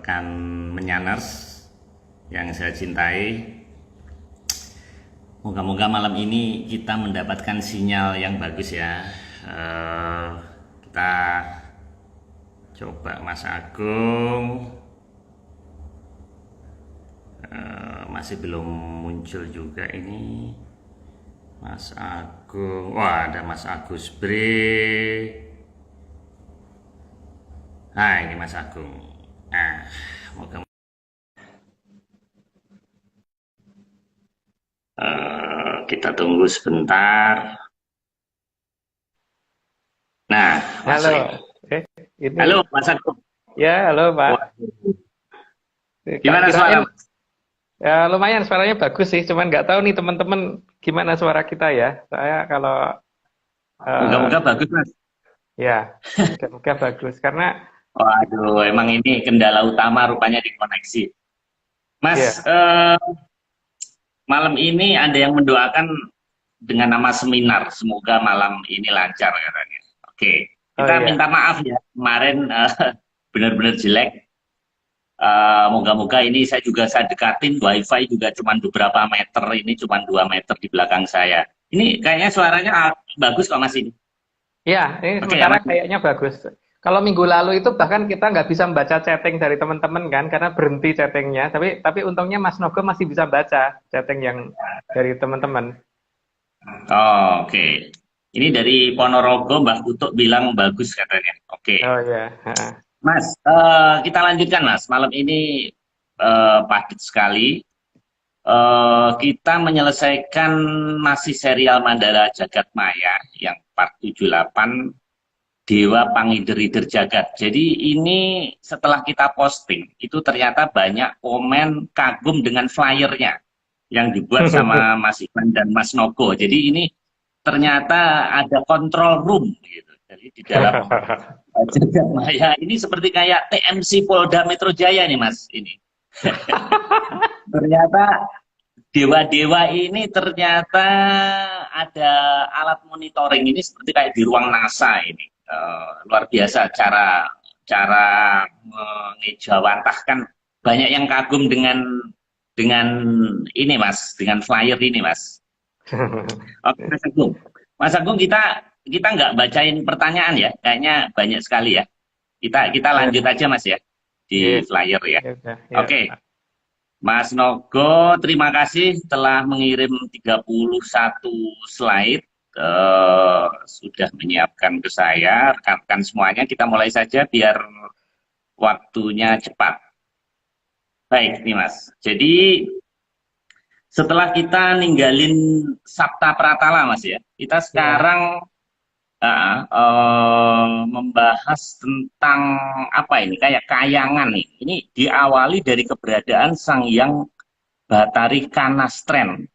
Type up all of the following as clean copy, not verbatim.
rekan menyaners yang saya cintai. Moga-moga malam ini kita mendapatkan sinyal yang bagus ya. Eh, kita coba Mas Agung. Masih belum muncul juga ini Mas Agung. Wah, ada Mas Agus Bre. Nah, ini Mas Agung. Nah, moga kita tunggu sebentar. Nah, Halo, masuk ini. eh ini Halo, Mas Agung. ya halo Wah, Pak. Tak gimana kirain suara? ya lumayan suaranya bagus sih, cuman nggak tahu nih teman-teman gimana suara kita ya. Saya kalau eh, Moga-moga bagus, Mas. ya moga-moga bagus karena Waduh, emang ini kendala utama rupanya di koneksi. Mas, ya malam ini ada yang mendoakan dengan nama seminar. Semoga malam ini lancar katanya. Oke, oh kita minta ya maaf ya. Kemarin benar-benar jelek. Moga-moga ini saya dekatin wifi juga cuma beberapa meter, ini cuma 2 meter di belakang saya. Ini kayaknya suaranya bagus kok Mas ini. ini Oke ya sementara Mas. kayaknya bagus. Kalau minggu lalu itu bahkan kita nggak bisa membaca chatting dari teman-teman kan karena berhenti chattingnya. Tapi untungnya Mas Nogo masih bisa baca chatting yang dari teman-teman. Oh, oke. Ini dari Ponorogo Mbak Kutuk bilang bagus katanya. Oke. Oh ya, ha. Mas, kita lanjutkan Mas. Malam ini padat sekali. Kita menyelesaikan masih serial Mandala Jagat Maya yang part 78 Dewa Pangider-ider Jagat. Jadi ini setelah kita posting, itu ternyata banyak komen kagum dengan flyernya yang dibuat sama Mas Ivan dan Mas Nogo. Jadi ini ternyata ada control room gitu. Jadi di dalam Jagat Maya ini seperti kayak TMC Polda Metro Jaya nih Mas ini. Ternyata dewa-dewa ini ternyata ada alat monitoring ini seperti kayak di ruang NASA ini. Luar biasa cara cara mengejawantahkan, banyak yang kagum dengan ini Mas, dengan flyer ini Mas. Oke Mas Agung. Mas Agung, kita nggak bacain pertanyaan ya, kayaknya banyak sekali ya. Kita Ya, lanjut aja Mas ya di ya, flyer ya. ya udah, ya. Oke. Mas Nogo, terima kasih telah mengirim 31 slide. Sudah menyiapkan ke saya, rekan-rekan semuanya. Kita mulai saja biar waktunya cepat. Baik nih Mas. Jadi setelah kita ninggalin Sabta Pratala Mas ya, kita Ya. sekarang membahas tentang apa ini? Kayak kayangan nih. Ini diawali dari keberadaan Sang Hyang Bathari Kanastren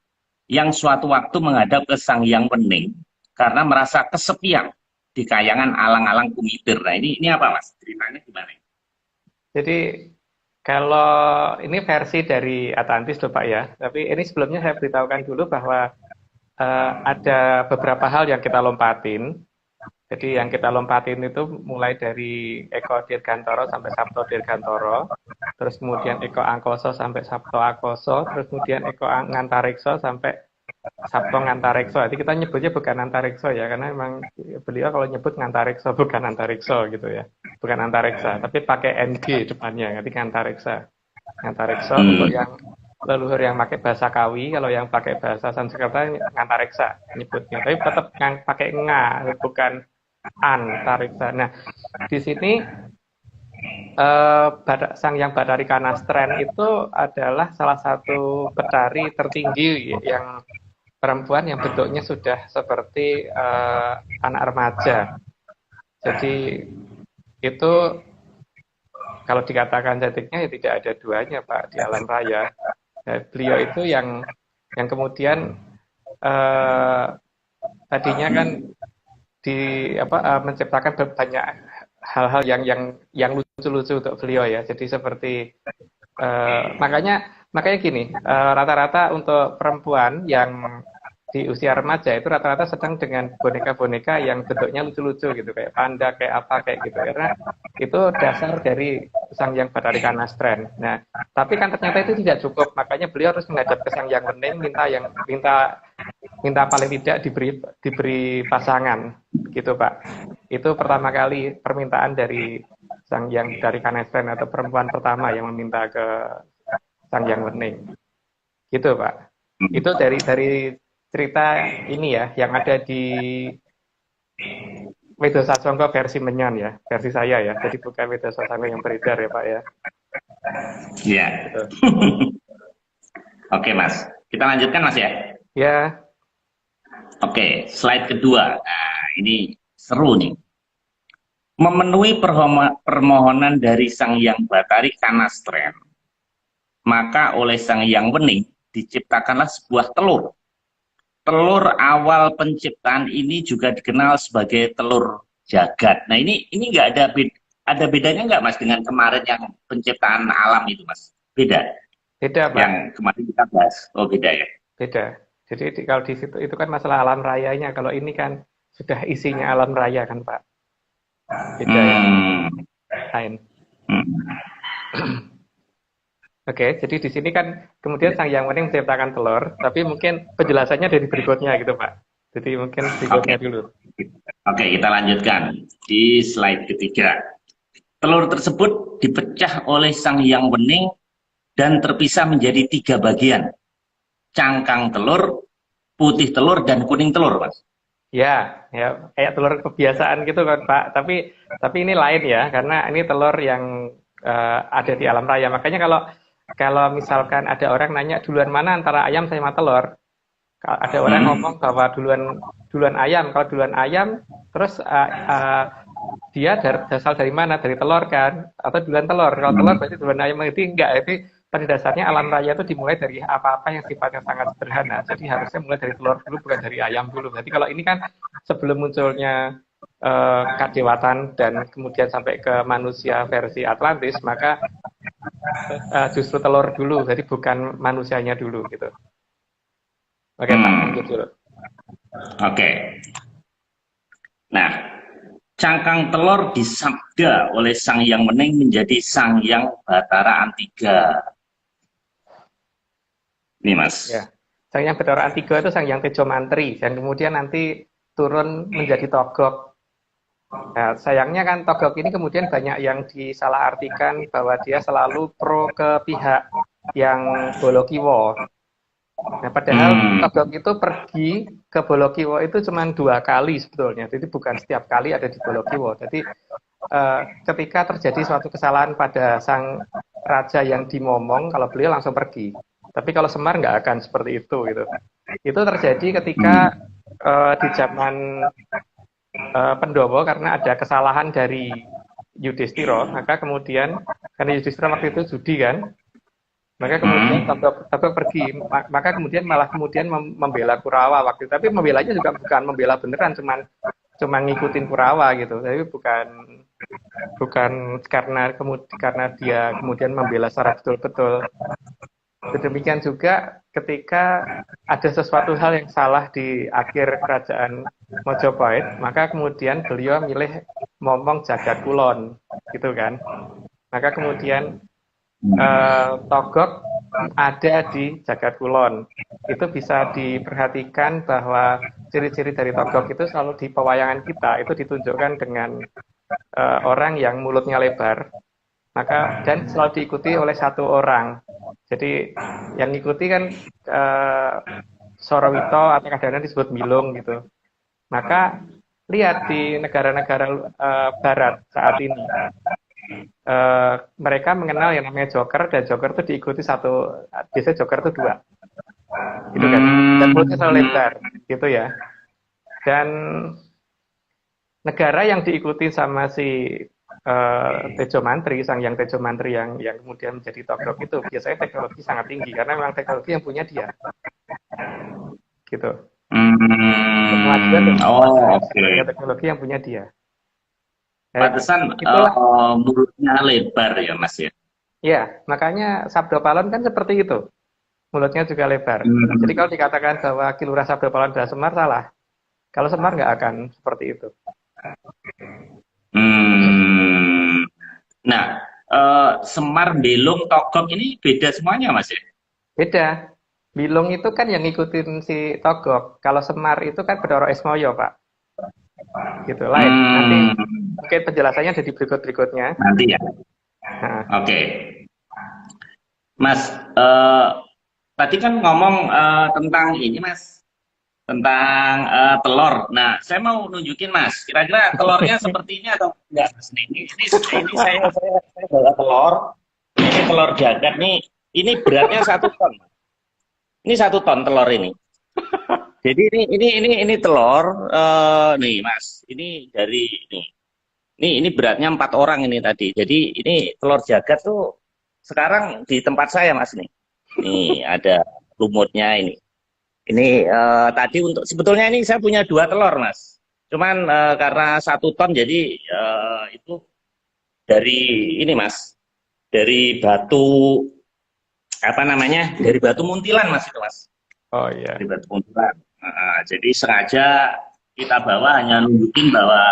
yang suatu waktu menghadap ke Sang Hyang Wening karena merasa kesepian di kayangan alang-alang Kumitir. Nah, ini apa Mas? Ceritanya gimana? Jadi kalau ini versi dari Atlantis loh Pak ya. Tapi ini sebelumnya saya beritahukan dulu bahwa ada beberapa hal yang kita lompatin. Jadi yang kita lompatin itu mulai dari Eko Dirgantoro sampai Sabto Dirgantoro, terus kemudian Eko Angkoso sampai Sabto Akoso, terus kemudian Eko Ngantarikso sampai Sabto Ngantarikso. Jadi kita nyebutnya bukan Antarikso ya, karena memang beliau kalau nyebut Ngantarikso bukan Antarikso gitu ya, bukan Antariksa, tapi pakai NG depannya, jadi Ngantariksa. Ngantarikso untuk Hmm, yang leluhur yang pakai bahasa Kawi, kalau yang pakai bahasa Sanskerta Ngantariksa nyebutnya, tapi tetap pakai nga, bukan Antariksa. Nah, di sini Sang Yang Bathari Kanastren itu adalah salah satu betari tertinggi yang perempuan yang bentuknya sudah seperti anak remaja. Jadi itu kalau dikatakan cantiknya ya tidak ada duanya Pak di alam raya. Nah, beliau itu yang kemudian eh, tadinya kan di menciptakan banyak hal-hal yang lucu-lucu untuk beliau ya. Jadi seperti makanya makanya gini, rata-rata untuk perempuan yang di usia remaja itu rata-rata sedang dengan boneka-boneka yang bentuknya lucu-lucu gitu, kayak panda, kayak apa, kayak gitu. Karena itu dasar dari Sang Hyang Bathari Kanastren. Nah, tapi kan ternyata itu tidak cukup, makanya beliau harus menghadap ke Sang Hyang Wening, minta paling tidak diberi pasangan, gitu Pak. Itu pertama kali permintaan dari Sang Hyang dari Kanastren, atau perempuan pertama yang meminta ke Sang Hyang Wening, gitu Pak. Itu dari cerita ini ya, yang ada di Wedo Sasongko versi Menyan ya, versi saya ya. Jadi bukan Wedo Sasongko yang beredar ya Pak ya. Iya. Gitu. Oke Mas, kita lanjutkan Mas ya. Ya, Oke, slide kedua. Nah, ini seru nih. Memenuhi permohonan dari Sang Hyang Bathari Kanastren, maka oleh Sang Hyang Wening diciptakanlah sebuah telur. Telur awal penciptaan ini juga dikenal sebagai telur jagat. Nah, ini nggak ada bedanya nggak Mas dengan kemarin yang penciptaan alam itu Mas? Beda. beda Pak. Yang kemarin kita bahas. Oh, beda ya. Beda. Jadi kalau di situ itu kan masalah alam rayanya. Kalau ini kan sudah isinya alam raya kan Pak. Beda ya. Lain. Oke, jadi di sini kan kemudian Sang Hyang Wening menciptakan telur, tapi mungkin penjelasannya dari berikutnya gitu Pak. Jadi mungkin berikutnya dulu. Oke, kita lanjutkan di slide ketiga. Telur tersebut dipecah oleh Sang Hyang Wening dan terpisah menjadi 3 bagian. Cangkang telur, putih telur, dan kuning telur, Mas. Ya, ya kayak telur kebiasaan gitu kan Pak. Tapi ini lain ya, karena ini telur yang ada di alam raya. Makanya kalau misalkan ada orang nanya duluan mana antara ayam sama telur, ada orang ngomong bahwa duluan ayam. Kalau duluan ayam, terus dia berasal dari mana? Dari telur kan? Atau duluan telur? Kalau telur berarti duluan ayam. Itu enggak. Itu pada dasarnya alam raya itu dimulai dari apa-apa yang sifatnya sangat sederhana. Jadi harusnya mulai dari telur dulu, bukan dari ayam dulu. Jadi kalau ini kan sebelum munculnya kadewatan dan kemudian sampai ke manusia versi Atlantis, maka justru telur dulu, jadi bukan manusianya dulu gitu. Oke Pak, lanjut dulu. Oke. Nah, cangkang telur disabda oleh Sang Hyang Wening menjadi Sang Hyang Bathara Antiga. Ini Mas. Ya. Sang Hyang Bathara Antiga itu Sang Hyang Tejo Mantri, dan kemudian nanti turun menjadi Togok. Nah, sayangnya kan Togok ini kemudian banyak yang disalahartikan bahwa dia selalu pro ke pihak yang Bolokiwo. Nah, padahal Togok itu pergi ke Bolokiwo itu cuma 2 kali sebetulnya. Jadi bukan setiap kali ada di Bolokiwo. Jadi ketika terjadi suatu kesalahan pada sang raja yang dimomong, kalau beliau langsung pergi. Tapi kalau Semar nggak akan seperti itu gitu. Itu terjadi ketika di zaman Pendowo, karena ada kesalahan dari Yudhistira, maka kemudian karena Yudhistira waktu itu judi kan, maka kemudian Togok pergi, maka kemudian malah membela Kurawa waktu itu. Tapi membelanya juga bukan membela beneran, cuman ngikutin Kurawa gitu. Tapi bukan karena dia kemudian membela secara betul-betul. Demikian juga ketika ada sesuatu hal yang salah di akhir kerajaan Mojopahit, maka kemudian beliau milih momong Jagat Kulon, gitu kan. Maka kemudian Togok ada di Jagat Kulon. Itu bisa diperhatikan bahwa ciri-ciri dari Togok itu selalu di pewayangan kita, itu ditunjukkan dengan orang yang mulutnya lebar, dan selalu diikuti oleh 1 orang. Jadi yang ikuti kan Sorowito atau kadang-kadang disebut Milung gitu. Maka lihat di negara-negara barat saat ini, mereka mengenal yang namanya joker, dan joker itu diikuti biasanya joker itu 2 gitu kan, dan mulutnya selalu lebar gitu ya. Dan negara yang diikuti sama si Tejo Mantri, Sang Hyang Tejo Mantri yang kemudian menjadi Togok itu biasanya teknologi sangat tinggi, karena memang teknologi yang punya dia gitu. Kemajuan dan teknologi yang punya dia. Pantesan mulutnya lebar ya Mas ya. Iya, makanya Sabdo Palon kan seperti itu. mulutnya juga lebar. Jadi kalau dikatakan bahwa Kilurah Sabda Pahlawan adalah Semar, salah. Kalau Semar nggak akan seperti itu. Hmm. Nah, Semar, Belung, Togog ini beda semuanya, Mas ya? Beda. Bilung itu kan yang ngikutin si Togog. Kalau Semar itu kan Bedoro Esmoyo, Pak. Gitu, lain. Nanti Hmm. mungkin penjelasannya ada di berikut-berikutnya. Nanti ya. Nah, Oke. Mas, tadi kan ngomong tentang ini, Mas, tentang telur. Nah, saya mau nunjukin, Mas, kira-kira telurnya seperti ini atau enggak, Mas? Ini saya bawa telur. Ini telur jagat nih. Ini beratnya 1 ton. Ini 1 ton telur ini. Jadi ini telur nih, Mas. Ini dari ini. Ini beratnya 4 orang ini tadi. Jadi ini telur jagat tuh sekarang di tempat saya, Mas nih. Nih ada lumutnya ini. Ini tadi untuk sebetulnya ini saya punya 2 telur, Mas. Cuman karena 1 ton jadi itu dari ini, Mas. Dari batu apa namanya? Dari batu muntilan, Mas itu, Mas. oh iya. Dari batu muntilan. Jadi sengaja kita bawa hanya nunjukin bahwa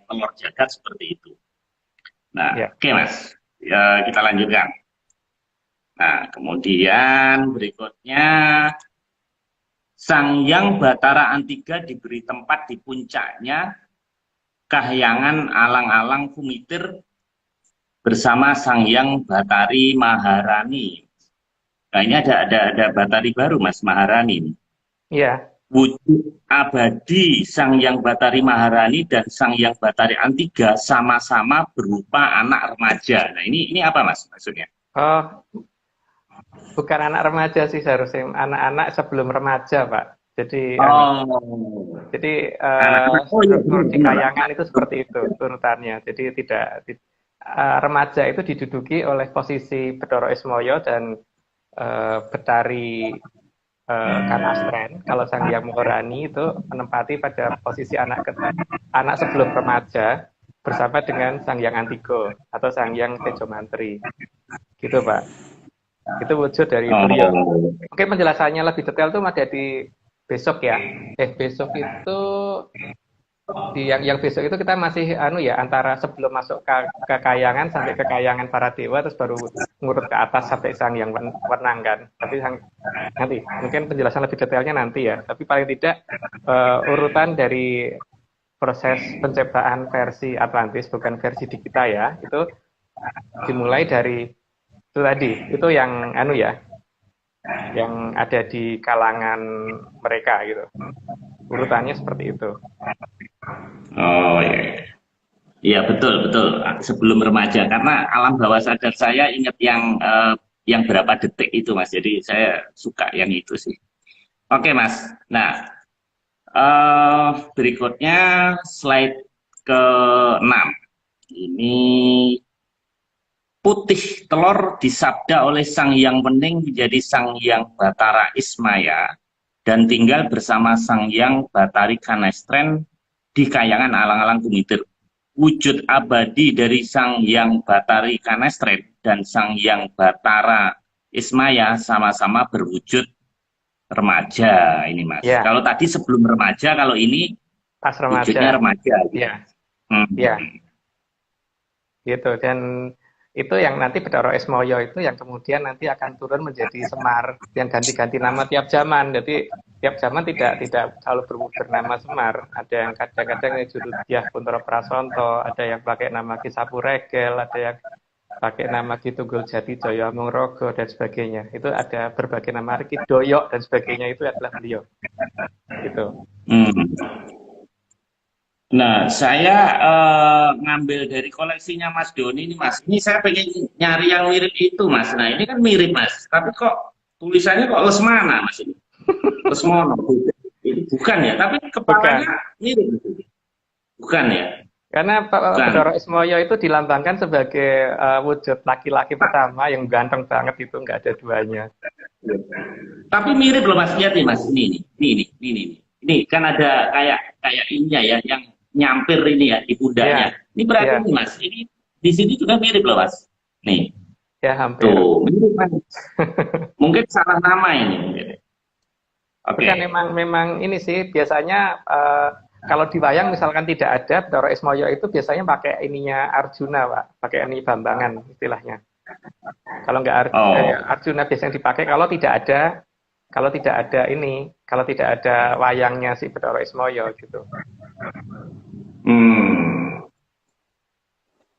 telur jagat seperti itu. Nah, Ya. oke, Mas. Ya, kita lanjutkan. Nah, kemudian berikutnya Sang Hyang Batara Antiga diberi tempat di puncaknya Kahyangan Alang-alang Fumitir bersama Sang Hyang Batari Maharani. Nah, ini ada Batari baru, Mas, Maharani. Iya. Wujud abadi Sang Hyang Batari Maharani dan Sang Hyang Batari Antiga sama-sama berupa anak remaja. Nah, ini apa, Mas, maksudnya? Oh, bukan anak remaja sih seharusnya. Anak-anak sebelum remaja, Pak. Jadi, Oh, jadi anak-anak. Oh iya, struktur di benar, kayangan itu seperti itu urutannya. Jadi remaja itu diduduki oleh posisi Bedoro Esmoyo dan Betari Kanastren. Kalau Sang Hyang Maharani itu menempati pada posisi anak sebelum remaja bersama dengan Sang Hyang Antigo atau Sang Hyang Tejo Mantri. Gitu, Pak. Itu wujud dari beliau. Oh. Mungkin penjelasannya lebih detail tuh ada di besok ya. Besok itu yang besok itu kita masih antara sebelum masuk ke kayangan sampai ke kayangan para dewa terus baru ngurut ke atas sampai Sang Hyang Wenang kan. Tapi nanti mungkin penjelasan lebih detailnya nanti ya. Tapi paling tidak urutan dari proses penciptaan versi Atlantis bukan versi di kita ya, itu dimulai dari itu tadi. Itu yang yang ada di kalangan mereka gitu. Urutannya seperti itu. Oh iya. Iya, betul betul. Sebelum remaja, karena alam bawah sadar saya ingat yang berapa detik itu, Mas. Jadi saya suka yang itu sih. Oke, Mas. Nah, berikutnya slide ke-6. Ini putih telur disabda oleh Sang Hyang Wening menjadi Sang Hyang Batara Ismaya dan tinggal bersama Sang Hyang Batari Kanestren di Kayangan Alang-alang Kumitir. Wujud abadi dari Sang Hyang Batari Kanestren dan Sang Hyang Batara Ismaya sama-sama berwujud remaja ini, Mas. Ya, Kalau tadi sebelum remaja, kalau ini pas wujudnya remaja. remaja. Ya, Hmm. ya, gitu. Dan itu yang nanti Bedoro Esmoyo itu yang kemudian nanti akan turun menjadi Semar yang ganti-ganti nama tiap zaman. Jadi tiap zaman tidak selalu bernama Semar. Ada yang kadang-kadang Jurudyah Kuntoro Prasonto, ada yang pakai nama Ki Sapu Regel, ada yang pakai nama Ki Tunggul Jati Joyo Amungrogo dan sebagainya. Itu ada berbagai nama, Ki Doyok dan sebagainya, itu adalah beliau. Gitu. Hmm. Nah, saya ngambil dari koleksinya Mas Doni ini, Mas. Ini saya pengen nyari yang mirip itu, Mas. Nah, ini kan mirip, Mas. Tapi kok tulisannya kok Lesmana, Mas ini. Lesmono. Ini bukan ya, tapi kepalanya mirip. Bukan ya? Karena Bedoro Ismoyo itu dilambangkan sebagai wujud laki-laki pertama yang ganteng banget, itu nggak ada duanya. Tapi mirip loh, Mas. Lihat nih, Mas. Ini. Ini kan ada kayak ininya ya, yang nyampir ini ya di pundaknya. Ini berarti nih, Mas. Ini di sini juga mirip loh, Mas. Nih. Ya hampir. Tuh, mirip, Mas. Mungkin salah nama ini mungkin. Oke. Bukan, memang ini sih biasanya kalau di wayang misalkan tidak ada Bathara Ismaya itu biasanya pakai ininya Arjuna, Pak. Pakai ini Bambangan istilahnya. Kalau nggak Oh. Arjuna biasanya dipakai kalau tidak ada ini, kalau tidak ada wayangnya si Bathara Ismaya gitu. Hmm.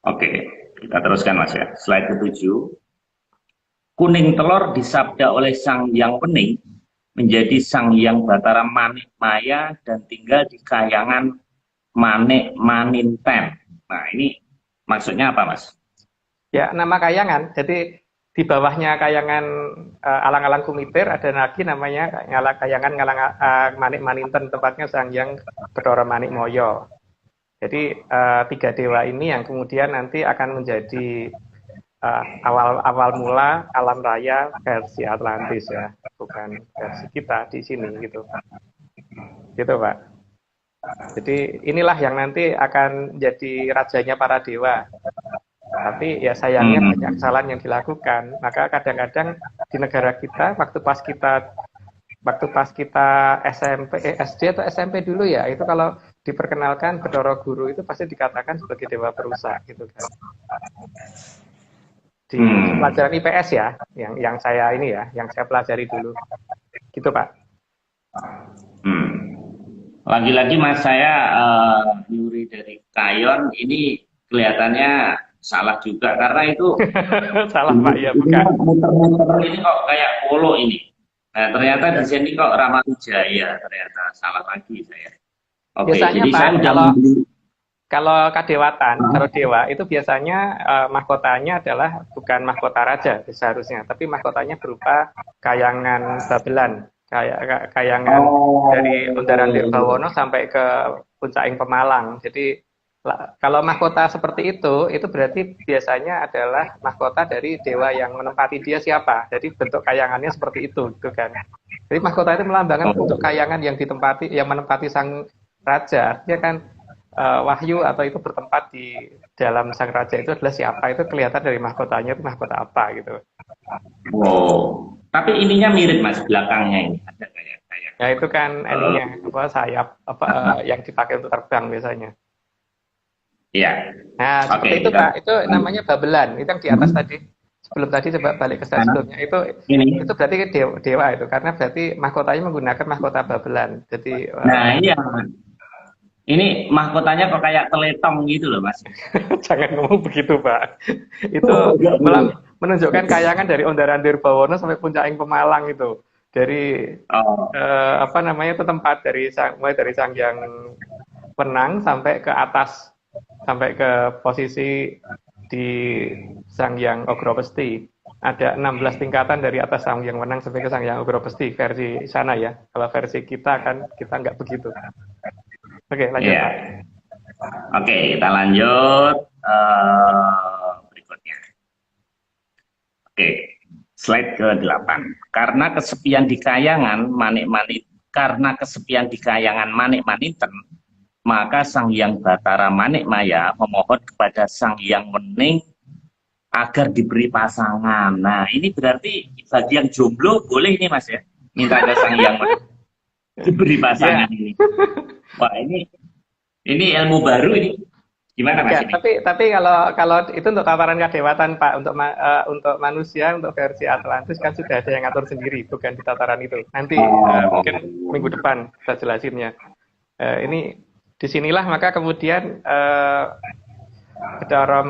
Oke, kita teruskan Mas ya. Slide ke-7. Kuning telur disabda oleh Sang Hyang Wening menjadi Sang Hyang Bathara Manik Maya dan tinggal di Kayangan Manik Maninten. Nah, ini maksudnya apa, Mas? Ya, nama kayangan. Jadi di bawahnya kayangan Alang-alang Kumitir ada lagi namanya kayangan Manik Maninten, tempatnya Sang Hyang Bathara Manik Moyo. Jadi tiga dewa ini yang kemudian nanti akan menjadi awal mula alam raya versi Atlantis ya, bukan versi kita di sini gitu. Gitu, Pak. Jadi inilah yang nanti akan jadi rajanya para dewa. Tapi ya sayangnya banyak kesalahan yang dilakukan. Maka kadang-kadang di negara kita waktu pas kita SMP, SD atau SMP dulu ya, itu kalau diperkenalkan Bathara Guru itu pasti dikatakan sebagai dewa perusak gitu kan. Di pelajaran IPS ya, yang saya ini ya, yang saya pelajari dulu. Gitu, Pak. Lagi-lagi Mas, saya nyuri dari Kayon, ini kelihatannya salah juga karena itu salah Pak ya, bukan. Muter-muter ini kok kayak polo ini. Nah, ternyata di sini kok Ramanujaya, ternyata salah lagi saya. Oke, Biasanya jadi Pak, saya udah membeli. kalau kadewatan, kalau dewa itu biasanya mahkotanya adalah bukan mahkota raja seharusnya, tapi mahkotanya berupa kayangan Babelan, kayangan dari Undaran Dirbawono sampai ke Puncaking Pemalang. Jadi kalau mahkota seperti itu berarti biasanya adalah mahkota dari dewa yang menempati dia siapa. Jadi bentuk kayangannya seperti itu, gitu kan. Jadi mahkota itu melambangkan bentuk kayangan yang menempati sang raja. Dia kan wahyu atau itu bertempat di dalam sang raja itu adalah siapa, itu kelihatan dari mahkotanya itu mahkota apa gitu. Oh, tapi ininya mirip Mas, belakangnya ini ada kayak Ya itu kan ininya sayap yang dipakai untuk terbang biasanya. Iya. Nah, seperti itu Pak, itu namanya Babelan. Itu yang di atas tadi. Sebelum tadi coba balik ke slide sebelumnya itu berarti dewa itu, karena berarti mahkotanya menggunakan mahkota Babelan. Jadi nah, iya. Ini mahkotanya kok kayak teletong gitu loh, Mas. jangan ngomong begitu, Pak. Itu menunjukkan kayangan dari Undaran Dirbawono sampai Puncaking Pemalang itu. Dari apa namanya itu tempat mulai dari Sang Hyang Wenang sampai ke atas, sampai ke posisi di Sang Hyang Ogropesti. Ada 16 tingkatan dari atas Sang Hyang Wenang sampai ke Sang Hyang Ogropesti versi sana ya. Kalau versi kita kan kita nggak begitu. Oke, lanjut Pak. Oke, kita lanjut berikutnya. Oke, slide ke-8. Karena kesepian di kayangan Manik Maninten, maka Sang Hyang Bathara Manik Maya memohon kepada Sang Hyang Wening agar diberi pasangan. Nah, ini berarti bagi yang jomblo boleh ini Mas ya, minta ke Sang Hyang Wening diberi pasangan ini. Wah, ini ilmu baru ini. Gimana Mas ini? Tapi kalau itu untuk tataran kadewatan Pak, untuk manusia, untuk versi Atlantis kan sudah ada yang ngatur sendiri, bukan di tataran itu. Nanti mungkin minggu depan saya jelasinnya. Ini disinilah maka kemudian Bathara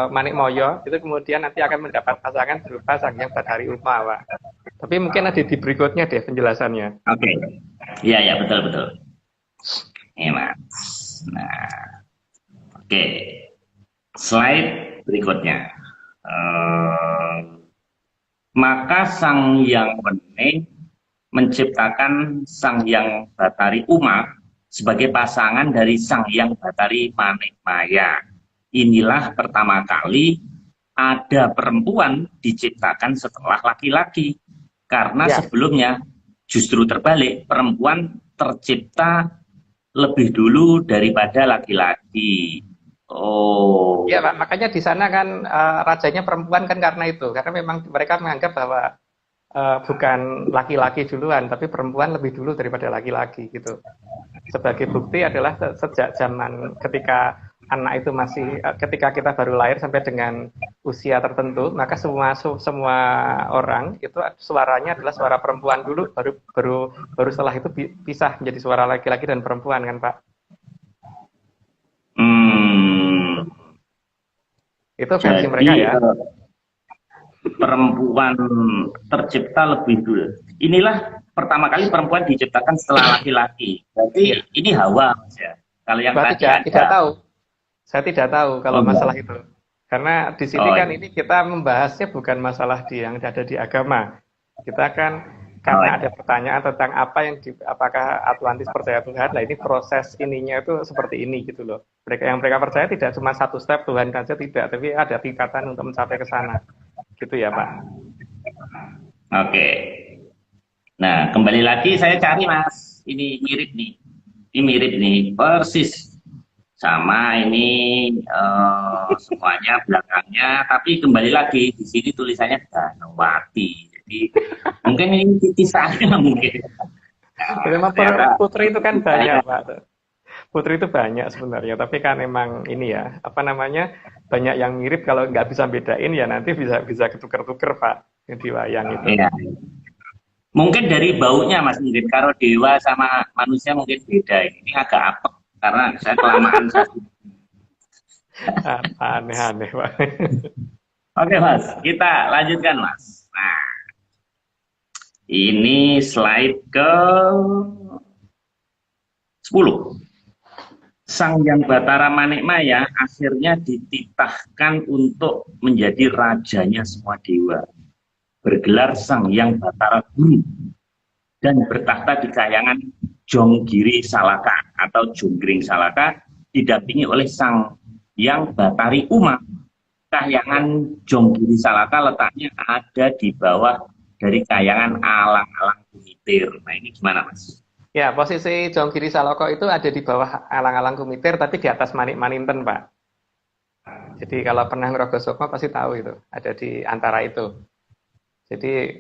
Manik Moyo itu kemudian nanti akan mendapat pasangan berupa Sang Hyang Bathari Uma, Pak. Tapi mungkin ada di berikutnya deh penjelasannya. Oke. Iya, betul. Ini Mas. Nah, oke. Slide berikutnya. Maka Sang Hyang Wening menciptakan Sang Hyang Bathari Uma sebagai pasangan dari Sang Hyang Bathari Manik Maya. Inilah pertama kali ada perempuan diciptakan setelah laki-laki. Karena sebelumnya justru terbalik, perempuan tercipta lebih dulu daripada laki-laki. Oh, Iya Pak, makanya di sana kan rajanya perempuan kan karena itu, karena memang mereka menganggap bahwa bukan laki-laki duluan, tapi perempuan lebih dulu daripada laki-laki gitu. Sebagai bukti adalah sejak zaman ketika anak itu masih ketika kita baru lahir sampai dengan usia tertentu, maka semua orang itu suaranya adalah suara perempuan dulu, baru baru baru setelah itu pisah menjadi suara laki-laki dan perempuan kan Pak. hmm, Itu versi jadi mereka ya. perempuan tercipta lebih dulu. Inilah pertama kali perempuan diciptakan setelah laki-laki. Iya. Berarti ini Hawa, Mas ya. Kalau yang Pak tadi tidak Adam. tahu. Saya tidak tahu Oh, kalau masalah enggak. itu. Karena di sini Oh, kan iya. ini kita membahasnya bukan masalah yang ada di agama. Kita kan Oh, karena ada iya. pertanyaan tentang apa yang apakah Atlantis percaya Tuhan. Nah, ini proses ininya itu seperti ini gitu loh. Mereka percaya tidak cuma satu step Tuhan saja tidak, tapi ada tingkatan untuk mencapai ke sana. Gitu ya, Pak. Oke. Nah, kembali lagi saya cari Mas. Ini mirip nih. Ini mirip nih, persis sama ini semuanya belakangnya. Tapi kembali lagi di sini tulisannya Danawati. Jadi mungkin ini titis saya mungkin. Nah, Memang ternyata putri itu kan saya banyak, Pak. Putri itu banyak sebenarnya, tapi kan emang ini ya, apa namanya, banyak yang mirip kalau nggak bisa bedain ya nanti bisa bisa ketuker-tuker Pak di wayang itu. ya, mungkin dari baunya Mas mirip. Kalau dewa sama manusia mungkin beda. Ini agak apek karena saya kelamaan satu. Aneh-aneh Pak. Oke Mas, kita lanjutkan Mas. Nah, ini slide ke 10. Sang Hyang Batara Manikmaya akhirnya dititahkan untuk menjadi rajanya semua dewa. Bergelar Sang Hyang Batara Guru dan bertahta di Kahyangan Jonggiri Salaka atau Jonggring Salaka didampingi oleh Sang Hyang Batari Uma. Kahyangan Jonggiri Salaka letaknya ada di bawah dari Kahyangan Alang-alang Kumitir. Nah ini gimana Mas? Ya, posisi Jonggiri Saloko itu ada di bawah alang-alang Kumitir, tapi di atas Manik-Maninten Pak. Jadi kalau pernah ngerogoh Sukma pasti tahu itu, ada di antara itu. Jadi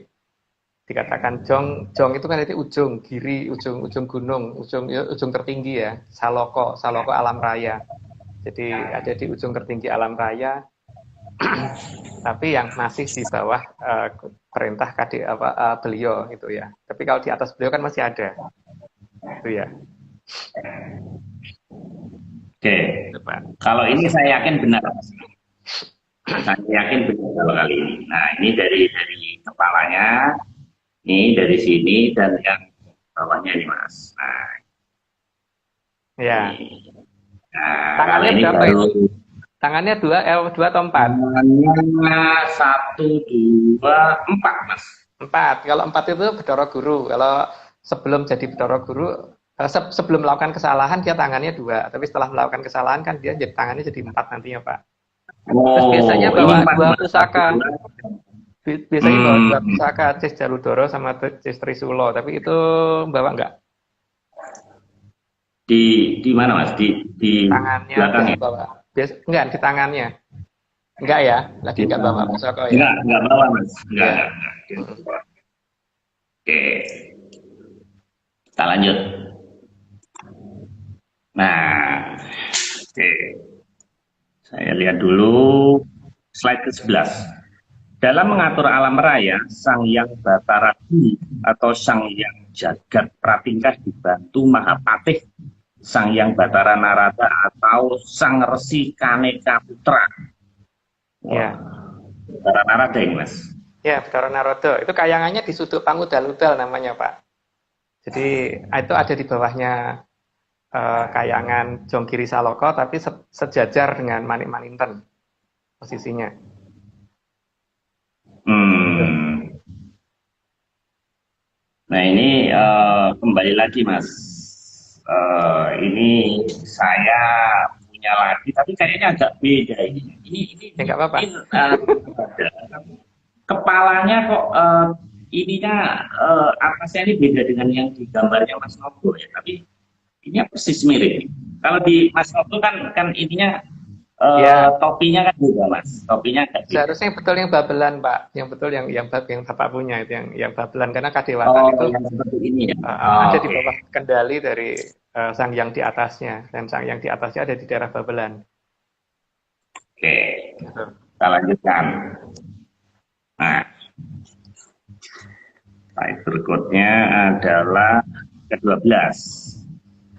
dikatakan Jong itu kan itu ujung, giri, ujung gunung, ujung tertinggi ya, Saloko alam raya. Jadi ada di ujung tertinggi alam raya, tapi yang masih di bawah perintah beliau itu ya. Tapi kalau di atas beliau kan masih ada, itu ya. Oke, kalau ini saya yakin benar. Saya yakin benar kalau kali ini. Nah ini dari kepalanya, ini dari sini dan yang bawahnya ini Mas. Nah, Ya. ini. Nah kalau Tangannya ini berapa baru itu? Tangannya dua atau empat? tangannya 1, 2, 4 Mas. Empat. Kalau empat itu Bedoro Guru. Kalau sebelum jadi Bedoro Guru, sebelum melakukan kesalahan dia tangannya dua. Tapi setelah melakukan kesalahan kan dia jadi tangannya jadi empat nantinya Pak. Terus biasanya Oh, ini bawa 4 dua Mas. Satu, pusaka. dua. Biasanya bawa dua pusaka, Cis Jaludoro sama Cis Trisulo. Tapi itu bawa enggak? Di mana Mas? Di Tangannya belakang enggak ya? bawa. Enggak, di tangannya. Enggak ya? Lagi enggak bawa pusaka ya? Enggak bawa Mas. Ya. Enggak. Oke, kita lanjut. Nah, oke. Saya lihat dulu slide ke-11. Dalam mengatur alam raya, Sang Hyang Batara Guru atau Sang Hyang Jagat Pratingkah dibantu Mahapatih Sang Hyang Batara Narada atau Sang Resi Kaneka Putra. Ya. Batara Narada ini Mas. Ya, Betara Narodo. Itu kayangannya di Suduk Pangudal-udal namanya, Pak. Jadi itu ada di bawahnya kayangan Jonggiri Saloko, tapi sejajar dengan Manik-Maninten posisinya. Nah ini kembali lagi Mas. Ini saya punya lagi, tapi kayaknya agak beda ini. Ini Ya, nggak apa-apa. Kepalanya kok ininya atasnya ini beda dengan yang di gambarnya Mas Novo ya. Tapi ini persis mirip. Kalau di Mas Novo kan ininya Ya, topinya kan beda mas, topinya agak beda. seharusnya yang betul yang babelan, Pak. Yang betul yang Bapak punya itu yang babelan karena kadewatan Oh, itu yang seperti ini ya. ada Oh, di oke. bawah kendali dari sang yang di atasnya dan sang yang di atasnya ada di daerah babelan. Oke, Gitu. kita lanjutkan. Nah, slide berikutnya adalah ke-12.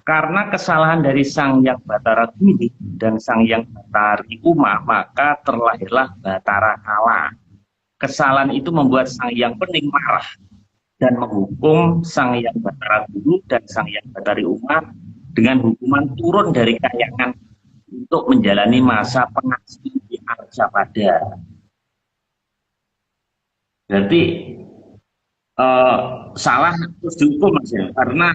Karena kesalahan dari Sang Yang Batara Guru dan Sang Yang Batari Uma, maka terlahirlah Batara Kala. Kesalahan itu membuat Sang Yang Pening marah dan menghukum Sang Yang Batara Guru dan Sang Yang Batari Uma dengan hukuman turun dari kayangan untuk menjalani masa pengabdian di Arjapada. Berarti eh, salah terus dihukum mas ya, karena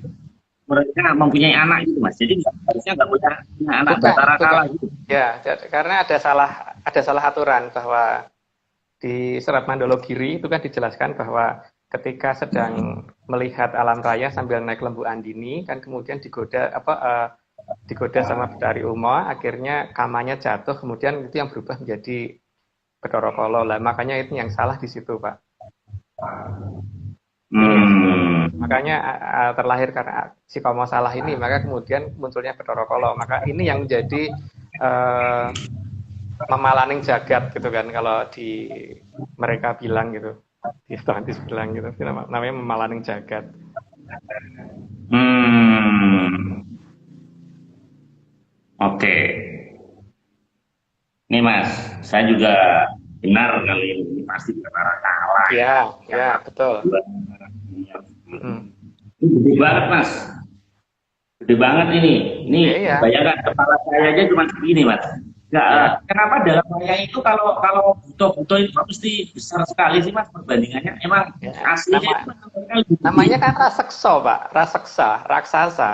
mereka mempunyai anak itu mas, jadi harusnya nggak punya anak Bukan, Batara bukan. Kala gitu. Ya, karena ada salah aturan bahwa di Serat Mandologiri itu kan dijelaskan bahwa ketika sedang melihat alam raya sambil naik lembu andini kan kemudian digoda sama Betari Uma, akhirnya kamanya jatuh, kemudian itu yang berubah menjadi Bathara Kala. Lah makanya itu yang salah di situ, Pak. Ini yang salah. Hmm, Makanya terlahir karena si Komo salah ini, maka kemudian munculnya Bathara Kala. Maka ini yang menjadi uh, memalaning jagat gitu kan kalau di mereka bilang gitu. Di Atlantis bilang gitu. Namanya memalaning jagat. hmm, oke. Nih mas, saya juga benar kali ini pasti Batara Kala ya. Ya, Karena ya, betul. dua Mm. ini gede banget mas, gede banget ini. Ini Ya, ya, bayangkan kepala saya aja cuma segini mas. Nggak, ya. kenapa dalam wayang itu kalau kalau buto-buto itu mesti besar sekali sih mas perbandingannya? Emang Ya. aslinya itu mereka lebih gede. Namanya kan raseksa, Pak. Raseksa, raksasa.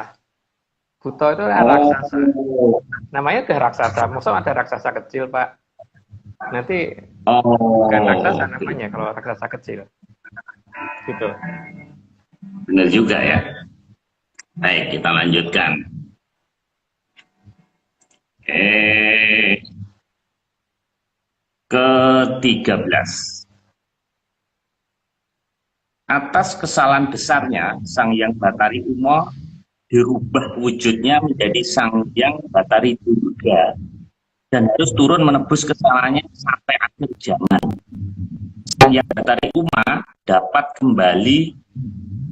Buto itu kan raksasa. Oh, Namanya udah raksasa. Maksudnya ada raksasa kecil, Pak. Nanti bukan raksasa oh, namanya kalau raksasa kecil. Gitu. benar juga ya. Baik, kita lanjutkan. Ke-13. Atas kesalahan besarnya, Sang Yang Batari Uma dirubah wujudnya menjadi Sang Yang Batari Durga dan harus turun menebus kesalahannya sampai akhir zaman. Sang Yang Batari Uma dapat kembali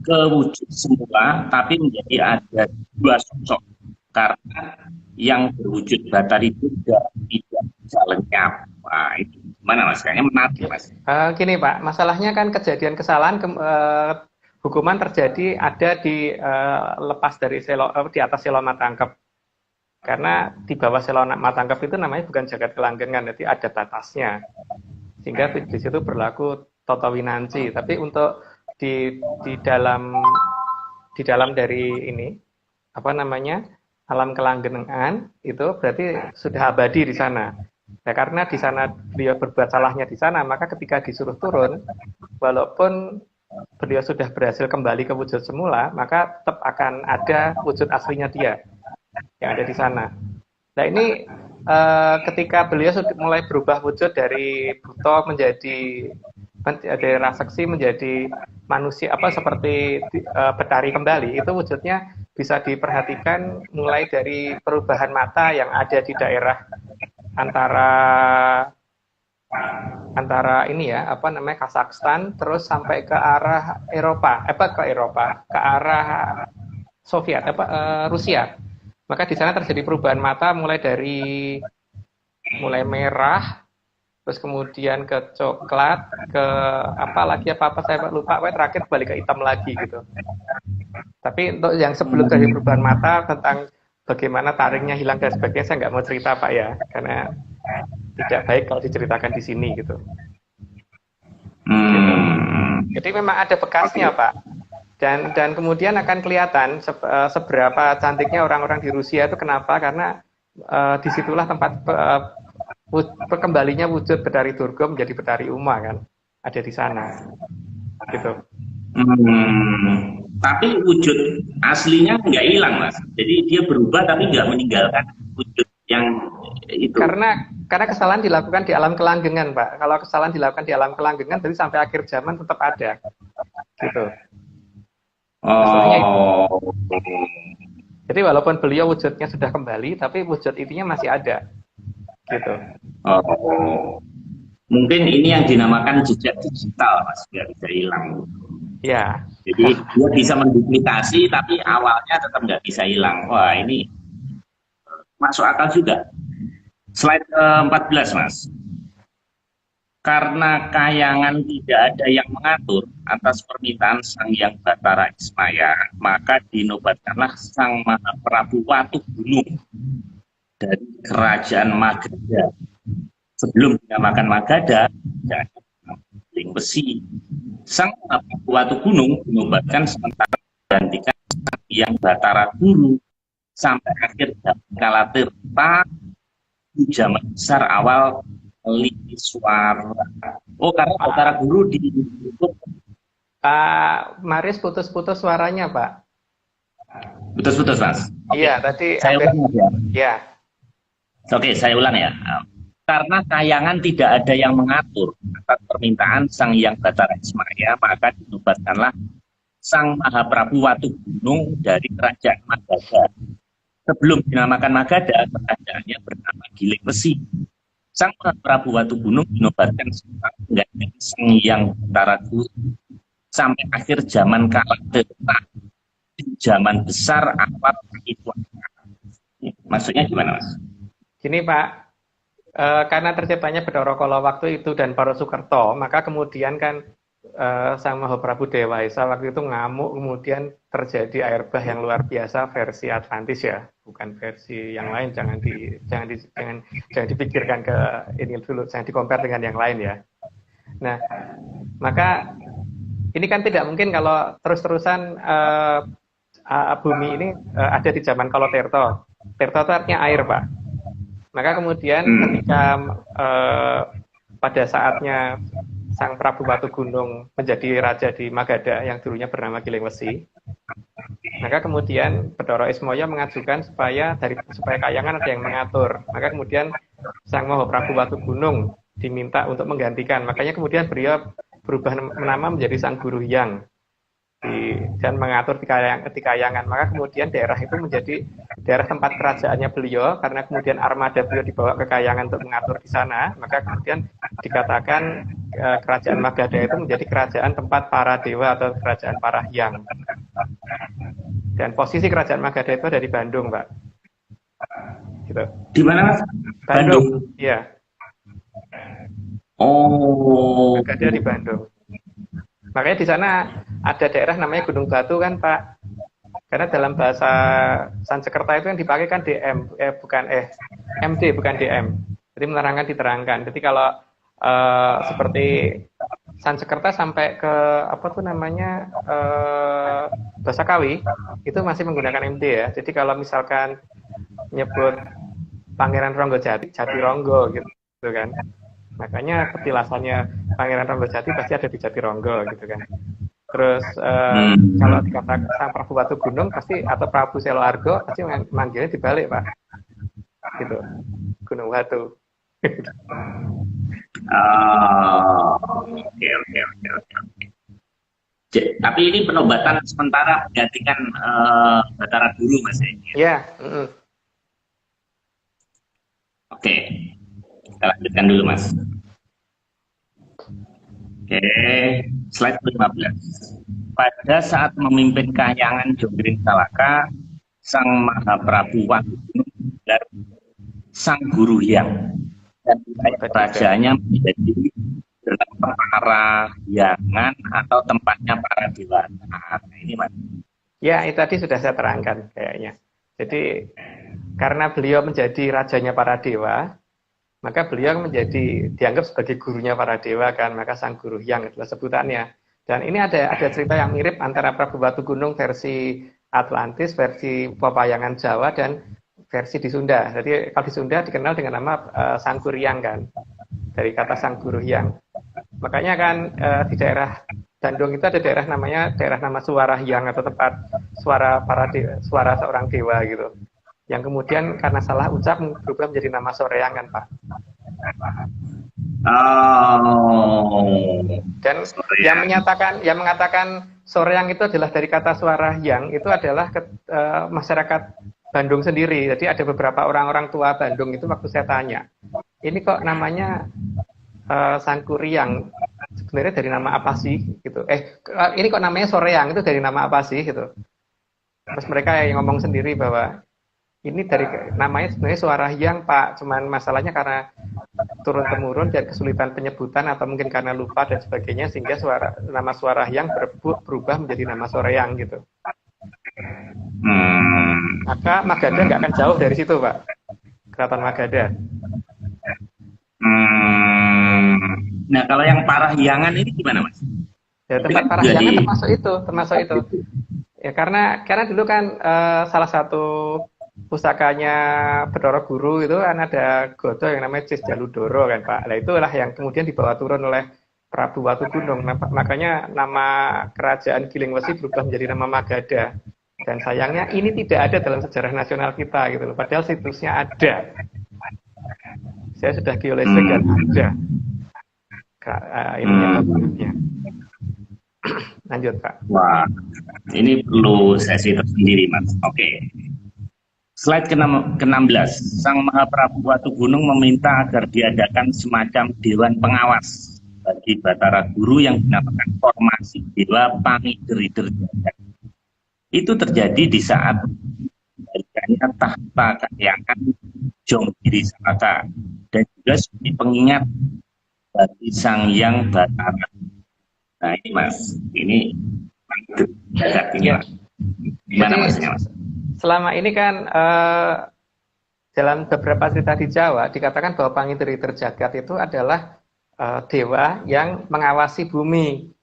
ke wujud semula, tapi menjadi ada dua sosok karena yang berwujud Batari Durga tidak bisa lenyap. Wah, itu gimana mas? Kayaknya menarik mas. Gini Pak, masalahnya kan kejadian kesalahan hukuman terjadi ada di lepas dari di atas selo matangkep. Karena di bawah selo matangkep itu namanya bukan jagat kelanggengan, jadi ada batasnya. Sehingga di situ berlaku toto winanci. Tapi untuk di dalam dari ini apa namanya alam kelanggengan itu berarti sudah abadi di sana. Ya, karena di sana beliau berbuat salahnya di sana, maka ketika disuruh turun, walaupun beliau sudah berhasil kembali ke wujud semula, maka tetap akan ada wujud aslinya dia yang ada di sana. Nah ini ketika beliau sudah mulai berubah wujud dari buto menjadi dari raseksi menjadi manusia apa seperti betari kembali, itu wujudnya bisa diperhatikan mulai dari perubahan mata yang ada di daerah antara ini ya apa namanya Kazakhstan terus sampai ke arah Eropa ke arah Soviet Rusia, maka di sana terjadi perubahan mata mulai merah terus kemudian ke coklat ke apa saya lupa terakhir balik ke hitam lagi gitu. Tapi untuk yang sebelum terjadi perubahan mata tentang bagaimana taringnya hilang dan sebagainya saya nggak mau cerita Pak ya, karena tidak baik kalau diceritakan di sini gitu. Gitu. Jadi memang ada bekasnya Pak. Dan kemudian akan kelihatan seberapa cantiknya orang-orang di Rusia itu kenapa? Karena disitulah tempat kembalinya wujud Betari Durga menjadi Betari Uma kan, ada di sana. Gitu. Tapi wujud aslinya nggak hilang mas. Jadi dia berubah tapi nggak meninggalkan wujud yang itu. Karena kesalahan dilakukan di alam kelanggengan, Pak. Kalau kesalahan dilakukan di alam kelanggengan, berarti sampai akhir zaman tetap ada, gitu. Masalahnya itu. Oh, Jadi walaupun beliau wujudnya sudah kembali, tapi wujud intinya masih ada, gitu. oh. Mungkin ini yang dinamakan jejak digital, Mas, biar bisa hilang. Ya, Jadi dia bisa menduplikasi, tapi awalnya tetap nggak bisa hilang. Wah, ini masuk akal juga. Slide ke-14, Mas. Karena kayangan tidak ada yang mengatur atas permintaan Sang Hyang Batara Ismaya, maka dinobatkanlah Sang Mahaprabu Watu Gunung dari kerajaan Magadha. Sebelum dinamakan Magadha, Giling Besi. Sang Mahaprabu Watu Gunung dinobatkan sementara menggantikan Sang Hyang Batara Guru sampai akhir zaman Kala Tirta di zaman besar awal Liswara. Oh, karena Batara Guru ditutup. Pak Maris putus-putus suaranya, Pak. Putus-putus, Mas. Iya, tadi Saya ulang ya. Ya, Oke, saya ulang ya. Karena kayangan tidak ada yang mengatur atas permintaan Sang Hyang Batara Ismaya, maka dinobatkanlah Sang Mahaprabu Watu Gunung dari kerajaan Magadha. Sebelum dinamakan Magadha, kerajaannya bernama Giling Besi. Sang Mahaprabu Watu Gunung dinobatkan sebagai Sang Hyang Batara Guru sampai akhir zaman Kala Tirta di zaman besar awal itu. Maksudnya gimana, Mas? gini Pak, karena terciptanya Bathara Kala waktu itu dan Para Sukerto, maka kemudian kan Sang Mahaprabu Dewa Esa waktu itu ngamuk, kemudian terjadi air bah yang luar biasa versi Atlantis ya, bukan versi yang lain. Jangan dipikirkan ke ini dulu, jangan dikompar dengan yang lain ya. Nah, maka ini kan tidak mungkin kalau terus-terusan bumi ini ada di zaman Kala Tirta. Tirta itu artinya air, Pak. Maka kemudian ketika pada saatnya Sang Prabu Watu Gunung menjadi raja di Magadha yang dulunya bernama Giling Besi, maka kemudian Bathara Ismaya mengajukan supaya kayangan ada yang mengatur. Maka kemudian Sang Mahaprabu Watu Gunung diminta untuk menggantikan. Makanya kemudian beliau berubah nama menjadi Sang Guru Hyang dan mengatur di kayangan. Maka kemudian daerah itu menjadi daerah tempat kerajaannya beliau, karena kemudian armada beliau dibawa ke kayangan untuk mengatur di sana. Maka kemudian dikatakan kerajaan Magadha itu menjadi kerajaan tempat para dewa atau kerajaan para hyang. Dan posisi kerajaan Magadha itu ada di Bandung, Pak. Gitu. Di mana, Mas? Bandung. Iya. Oh. Magadha di Bandung. Makanya di sana ada daerah namanya Gunung Batu kan, Pak. Karena dalam bahasa Sanskerta itu yang dipakai kan MD bukan DM. Jadi menerangkan diterangkan. Jadi kalau seperti Sanskerta sampai ke Basa Kawi itu masih menggunakan MD ya. Jadi kalau misalkan nyebut Pangeran Ronggojati, Jatironggo gitu kan. Makanya petilasannya Pangeran Ronggojati pasti ada di Jatironggo gitu kan. Terus kalau dikatakan Sang Prabu Watu Gunung pasti atau Prabu Selo Argo pasti manggilnya dibalik, Pak. Gitu. Gunung Watu. Oke. Tapi ini penobatan sementara menggantikan Batara Guru, Mas. Iya. Oke. Kita lanjutkan dulu, Mas. Oke, slide 15. Pada saat memimpin kahyangan Jonggring Salaka, Sang Mahaprabu Watu Gunung dan Sang Guru Hyang dan kerajaannya menjadi para hyangan atau tempatnya para dewa. Nah, ini, Mas. Ya, itu tadi sudah saya terangkan kayaknya. Jadi karena beliau menjadi rajanya para dewa, maka beliau dianggap sebagai gurunya para dewa kan, maka Sang Guru Hyang adalah sebutannya. Dan ini ada cerita yang mirip antara Prabu Watu Gunung versi Atlantis, versi pewayangan Jawa, dan versi di Sunda. Jadi kalau di Sunda dikenal dengan nama Sang Guru Hyang kan, dari kata Sang Guru Hyang. Makanya kan di daerah Bandung itu ada daerah nama Suara Hyang atau tempat suara seorang dewa gitu. yang kemudian karena salah ucap berubah menjadi nama Soreang kan Pak. Oh, Dan yang mengatakan Soreang itu adalah dari kata suara yang itu adalah masyarakat Bandung sendiri. Jadi ada beberapa orang-orang tua Bandung itu waktu saya tanya, ini kok namanya Sangkuriang, sebenarnya dari nama apa sih gitu. Ini kok namanya Soreang, itu dari nama apa sih gitu. Terus mereka yang ngomong sendiri bahwa ini dari namanya sebenarnya suara yang Pak, cuman masalahnya karena turun temurun dan kesulitan penyebutan atau mungkin karena lupa dan sebagainya sehingga nama suara yang berubah menjadi nama Soreang gitu. Maka Magadha nggak akan jauh dari situ Pak, Keraton Magadha. Nah kalau yang Parahyangan ini gimana Mas? Ya, tempat Parahyangan termasuk itu. Ya karena dulu kan salah satu pusakanya Bathara Guru itu kan ada godo yang namanya Cis Jaludoro kan Pak. Nah itulah yang kemudian dibawa turun oleh Prabu Watugunung. Makanya nama kerajaan Gilingwesi berubah menjadi nama Magadha. Dan sayangnya ini tidak ada dalam sejarah nasional kita gitu loh. Padahal situsnya ada. Saya sudah geolesek dan ada. Ini bangunannya. Lanjut Pak. Wah, ini perlu sesi tersendiri Mas. Oke. Slide ke-16. Sang Mahaprabu Watugunung meminta agar diadakan semacam dewan pengawas bagi Bathara Guru yang dinamakan formasi Dewa Pangideri Jagat. Itu terjadi di saat bagiannya tahta Kahyangan Jonggiri Saka dan juga sebagai pengingat bagi Sang Hyang Bathara. Nah ini Mas, ini jagat ini Mas. Gimana Masnya Mas? Selama ini kan dalam beberapa cerita di Jawa dikatakan bahwa Pangideri Jagat itu adalah dewa yang mengawasi bumi.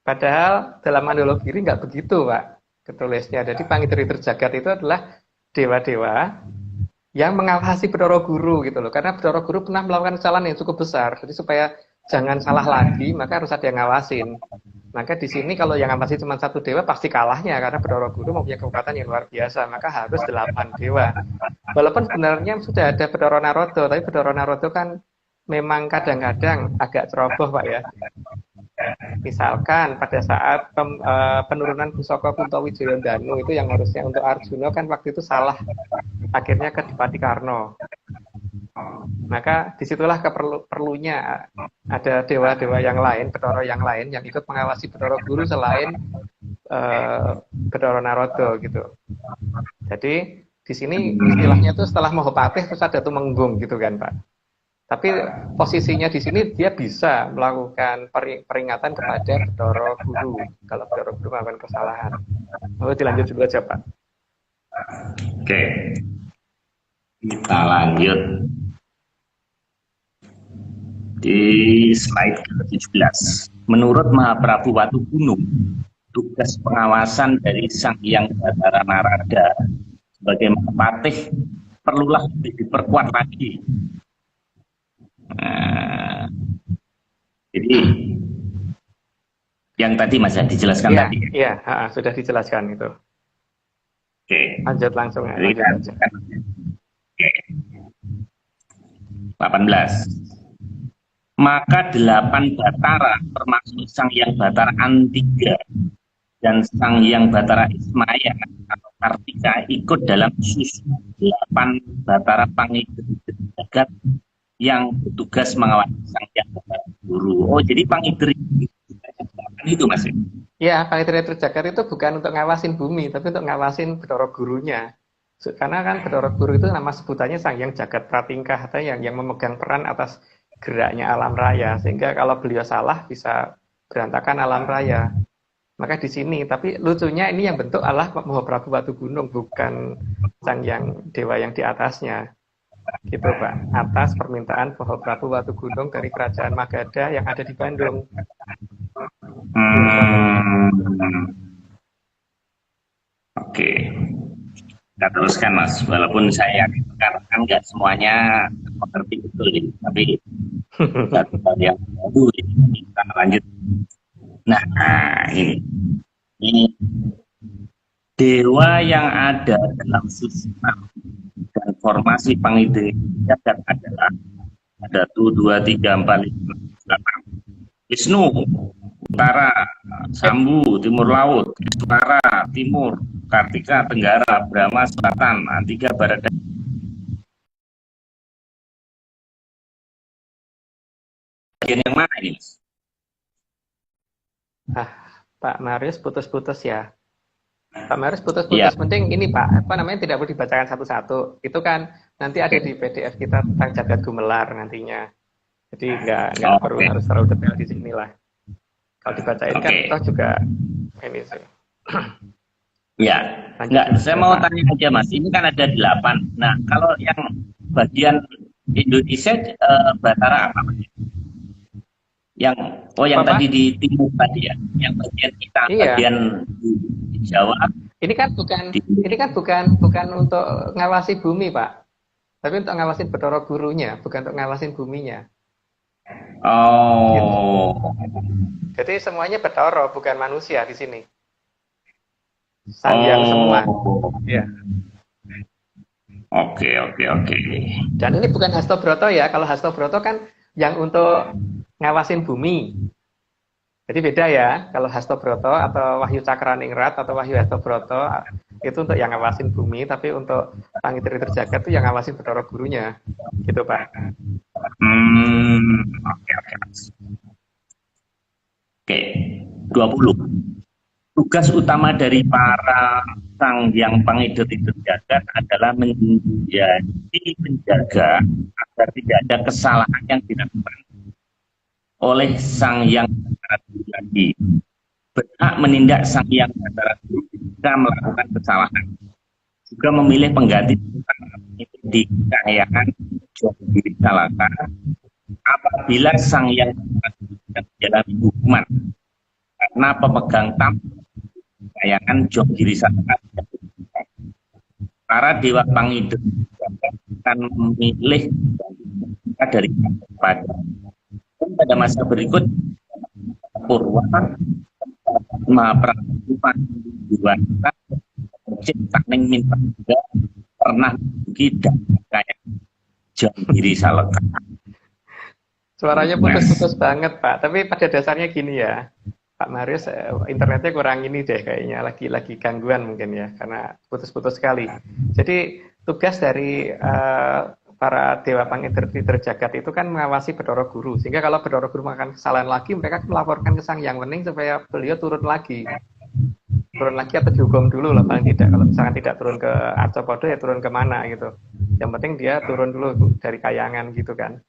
Padahal dalam Mandologiri nggak begitu Pak ketulisnya. Jadi Pangideri Jagat itu adalah dewa-dewa yang mengawasi Bathara Guru gitu loh. Karena Bathara Guru pernah melakukan kesalahan yang cukup besar. Jadi supaya jangan salah lagi, maka harus ada yang ngawasin. Maka di sini kalau yang ngawasi cuma satu dewa pasti kalahnya karena Bathara Guru mempunyai kekuatan yang luar biasa. Maka harus 8 dewa. Walaupun sebenarnya sudah ada Bathara Narada, tapi Bathara Narada kan memang kadang-kadang agak ceroboh Pak ya. Misalkan pada saat penurunan Pusaka Kuntawijaya Danu itu yang harusnya untuk Arjuna kan waktu itu salah, akhirnya ke Dipati Karna. Maka disitulah perlunya ada dewa-dewa yang lain, Bathara yang lain yang ikut mengawasi Bathara Guru selain Bathara Narada gitu. Jadi di sini istilahnya itu setelah Mahapatih terus ada Tumenggung gitu kan Pak. Tapi posisinya di sini dia bisa melakukan peringatan kepada Bathara Guru kalau Bathara Guru melakukan kesalahan. Lalu dilanjut dulu aja Pak. Oke, kita lanjut di slide ke-17. Menurut Mahaprabu Watugunung, tugas pengawasan dari Sang Hyang Bathara Narada sebagai Mahapatih perlulah diperkuat lagi. Jadi yang tadi Mas ya dijelaskan ya, tadi. Iya, sudah dijelaskan itu. Oke. Lanjut langsung ya. Lanjut aja. Oke. 18. Maka 8 Bathara termasuk Sang Hyang Bathara Antiga dan Sang Hyang Bathara Ismaya atau Kartika ikut dalam susun 8 Bathara Pangideri Jagat yang bertugas mengawasi Sang Hyang Bathara Guru. Oh, jadi Pangideri itu Mas? Ya, Pangideri Jagat itu bukan untuk ngawasin bumi, tapi untuk ngawasin Bathara Gurunya. Karena kan Bathara Guru itu nama sebutannya Sang Hyang Jagat Pratingkah, atau yang memegang peran atas geraknya alam raya, sehingga kalau beliau salah bisa berantakan alam raya. Maka di sini, tapi lucunya ini yang bentuk Allah Mahaprabu Watugunung, bukan Sang Hyang Dewa yang di atasnya. Gitu Pak, atas permintaan Mahaprabu Watugunung dari Kerajaan Magadha yang ada di Bandung. Oke, kita teruskan Mas, walaupun saya kan nggak semuanya mengerti betul ini, tapi yang baru ini kita lanjut. Nah, ini dewa yang ada dalam susunan formasi pangidri jagat adalah ada 1, 2, 3, 4, 5, 8. Wisnu, Utara, Sambu, Timur Laut, Utara, Timur, Kartika, Tenggara, Brahma, Selatan, Antiga, Barat, dan bagian yang mana ini, Mas? Pak Marius putus-putus ya. Pak Marius Iya. putus-putus. Penting ini Pak, apa namanya tidak boleh dibacakan satu-satu. Itu kan nanti ada di PDF kita tentang jagat gumelar nantinya. Jadi nggak perlu harus terlalu detail di sini lah. Kalau dibacain kan toh juga ini sih. Ya, enggak, saya mau tanya aja Mas, ini kan ada 8. Nah, kalau yang bagian Indonesia Batara apa Mas? Yang yang Apa, tadi di timur tadi ya, yang bagian kita, Iya. bagian di Jawa. Ini kan bukan untuk ngawasi bumi, Pak. Tapi untuk ngawasin Bathara Gurunya, bukan untuk ngawasin buminya. Oh, Jadi semuanya Bathara, bukan manusia di sini. Sangyang semua. Ya. Oke. Dan ini bukan Hastobroto ya. Kalau Hastobroto kan yang untuk ngawasin bumi. Jadi beda ya. Kalau Hastobroto atau Wahyu Cakraningrat atau Wahyu Hastobroto itu untuk yang ngawasin bumi, tapi untuk Pangidri Terjagat itu yang ngawasin Bathara Gurunya. Gitu, Pak. Oke. 20. Tugas utama dari para Sangyang Pangidri Terjagat adalah menjadi penjaga agar tidak ada kesalahan yang dilakukan oleh Sangyang Bathara Guru lagi. Berhak menindak Sangyang Bathara Guru jika melakukan kesalahan. Juga memilih pengganti di Kahyangan Jonggiri Salaka apabila Sangyang Bathara Guru sedang menjalani hukuman karena pemegang tampuk Kahyangan Jonggiri Salaka. Para Dewa Pangidri akan memilih dari pada masa berikut Purwa Mahaprabhu Diwata Ciptaning Minta juga pernah kita kayak Jonggiri Salaka. Suaranya putus-putus banget, Pak. Tapi pada dasarnya gini ya, Pak Marius, internetnya kurang ini deh kayaknya, lagi gangguan mungkin ya, karena putus-putus sekali. Jadi tugas dari para Dewa Pangidri Terjagat itu kan mengawasi Bathara Guru, sehingga kalau Bathara Guru melakukan kesalahan lagi, mereka melaporkan ke Sangyang Wening supaya beliau turun lagi atau dihukum dulu lah paling tidak. Kalau misalkan tidak turun ke Arcapada ya turun ke mana gitu. Yang penting dia turun dulu dari Kahyangan gitu kan.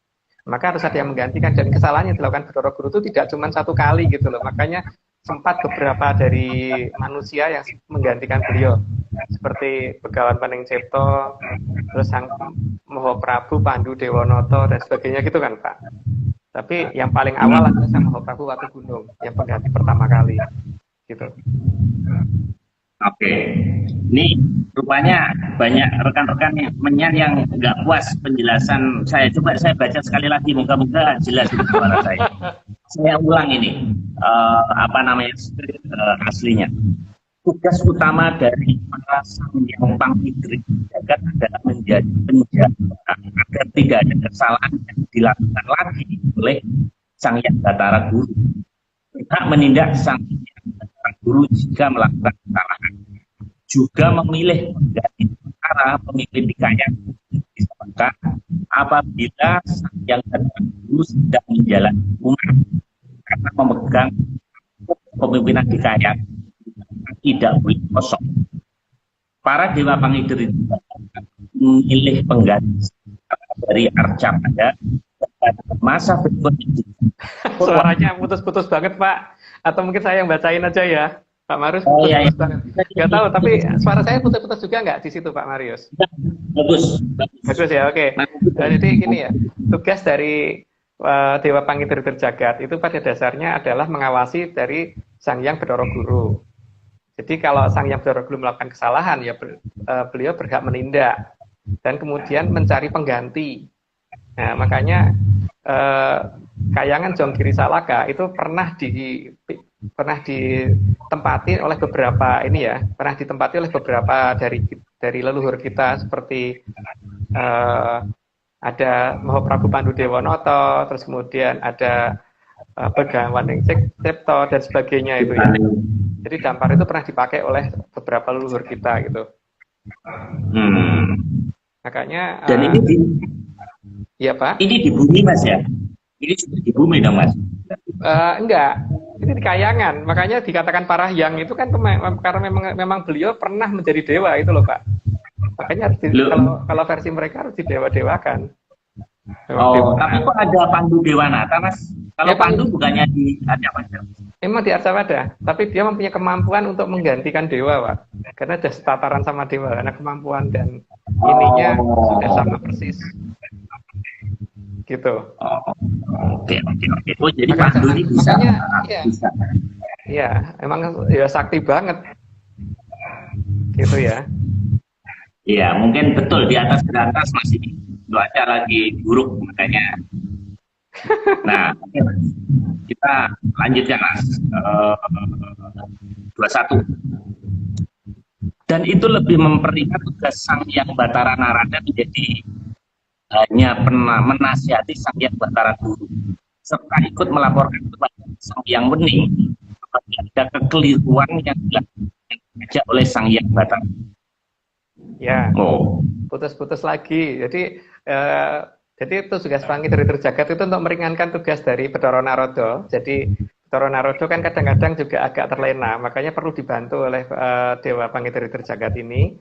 Maka harus ada yang menggantikan, dan kesalahan yang dilakukan Bathara Guru itu tidak cuma satu kali gitu loh. Makanya sempat beberapa dari manusia yang menggantikan beliau, seperti Begawan Pening Cipto, terus Sang Mahaprabu Pandu Dewonoto dan sebagainya gitu kan, Pak. Tapi yang paling awal adalah Sang Mahaprabu Watugunung yang pengganti pertama kali gitu. Oke, ini rupanya banyak rekan-rekan yang nggak puas penjelasan saya. Coba saya baca sekali lagi, moga-moga jelas suara saya. Saya ulang ini, aslinya. Tugas utama dari para Sangyang Pangidri Terjagat adalah menjadi penjaga agar tidak ada kesalahan yang dilakukan lagi oleh Sangyang Bathara Guru. Berhak menindak Sangyang Bathara Guru jika melakukan kesalahan. Juga memilih pengganti perkara pemimpin di Kahyangan Salaka apabila Sangyang Bathara Guru sedang menjalani hukuman karena memegang kepemimpinan di Kahyangan tidak boleh kosong. Para Dewa Pangidri memilih pengganti dari Arcapada masa berikutnya. Suaranya putus-putus banget, Pak. Atau mungkin saya yang bacain aja ya, Pak Marius. Iya. Banget. Nggak tahu, tapi suara saya putus-putus juga nggak di situ, Pak Marius? Bagus ya, oke. Jadi gini ya, tugas dari Dewa Pangidri Terjagat itu pada dasarnya adalah mengawasi dari Sangyang Bathara Guru. Jadi kalau Sangyang Bathara Guru melakukan kesalahan, ya beliau berhak menindak dan kemudian mencari pengganti. Nah, makanya Kahyangan Jonggiri Salaka itu pernah ditempati oleh beberapa dari leluhur kita seperti uh, ada Mahaprabu Pandudewonoto, terus kemudian ada Begawan Cipto dan sebagainya itu ya. Jadi dampar itu pernah dipakai oleh beberapa leluhur kita gitu. Makanya. Dan ini iya Pak. Ini di bumi Mas ya? Ini sudah di bumi dong Mas? Enggak, ini di Kayangan. Makanya dikatakan Parahyang itu kan karena memang beliau pernah menjadi dewa itu loh Pak. Makanya kalau versi mereka harus didewa-dewakan. Tapi kok ada Pandu Dewanata Mas? Kalau ya, Pandu bukannya di Arjawada? Memang di Arjawada, tapi dia mempunyai kemampuan untuk menggantikan dewa Pak. Karena sudah setataran sama dewa, karena kemampuan dan ininya sudah sama persis. Gitu. Oke. Oh, jadi Pandu ini bisa. Iya, emang ya sakti banget. Gitu ya. Iya, mungkin betul di atas masih cuaca lagi buruk makanya. Nah, kita lanjutkan Mas. 21. Dan itu lebih memperingat tugas Sang Hyang Batara Narada menjadi hanya menasihati Sang Hyang Batara Guru serta ikut melaporkan kepada Sang Hyang Wening ada kekeliruan yang dilakukan oleh Sang Hyang Batara. Ya, putus-putus lagi. Jadi itu tugas Pangitri Terjagat itu untuk meringankan tugas dari Bathara Narada. Jadi Bathara Narada kan kadang-kadang juga agak terlena, makanya perlu dibantu oleh Dewa Pangitri Terjagat ini.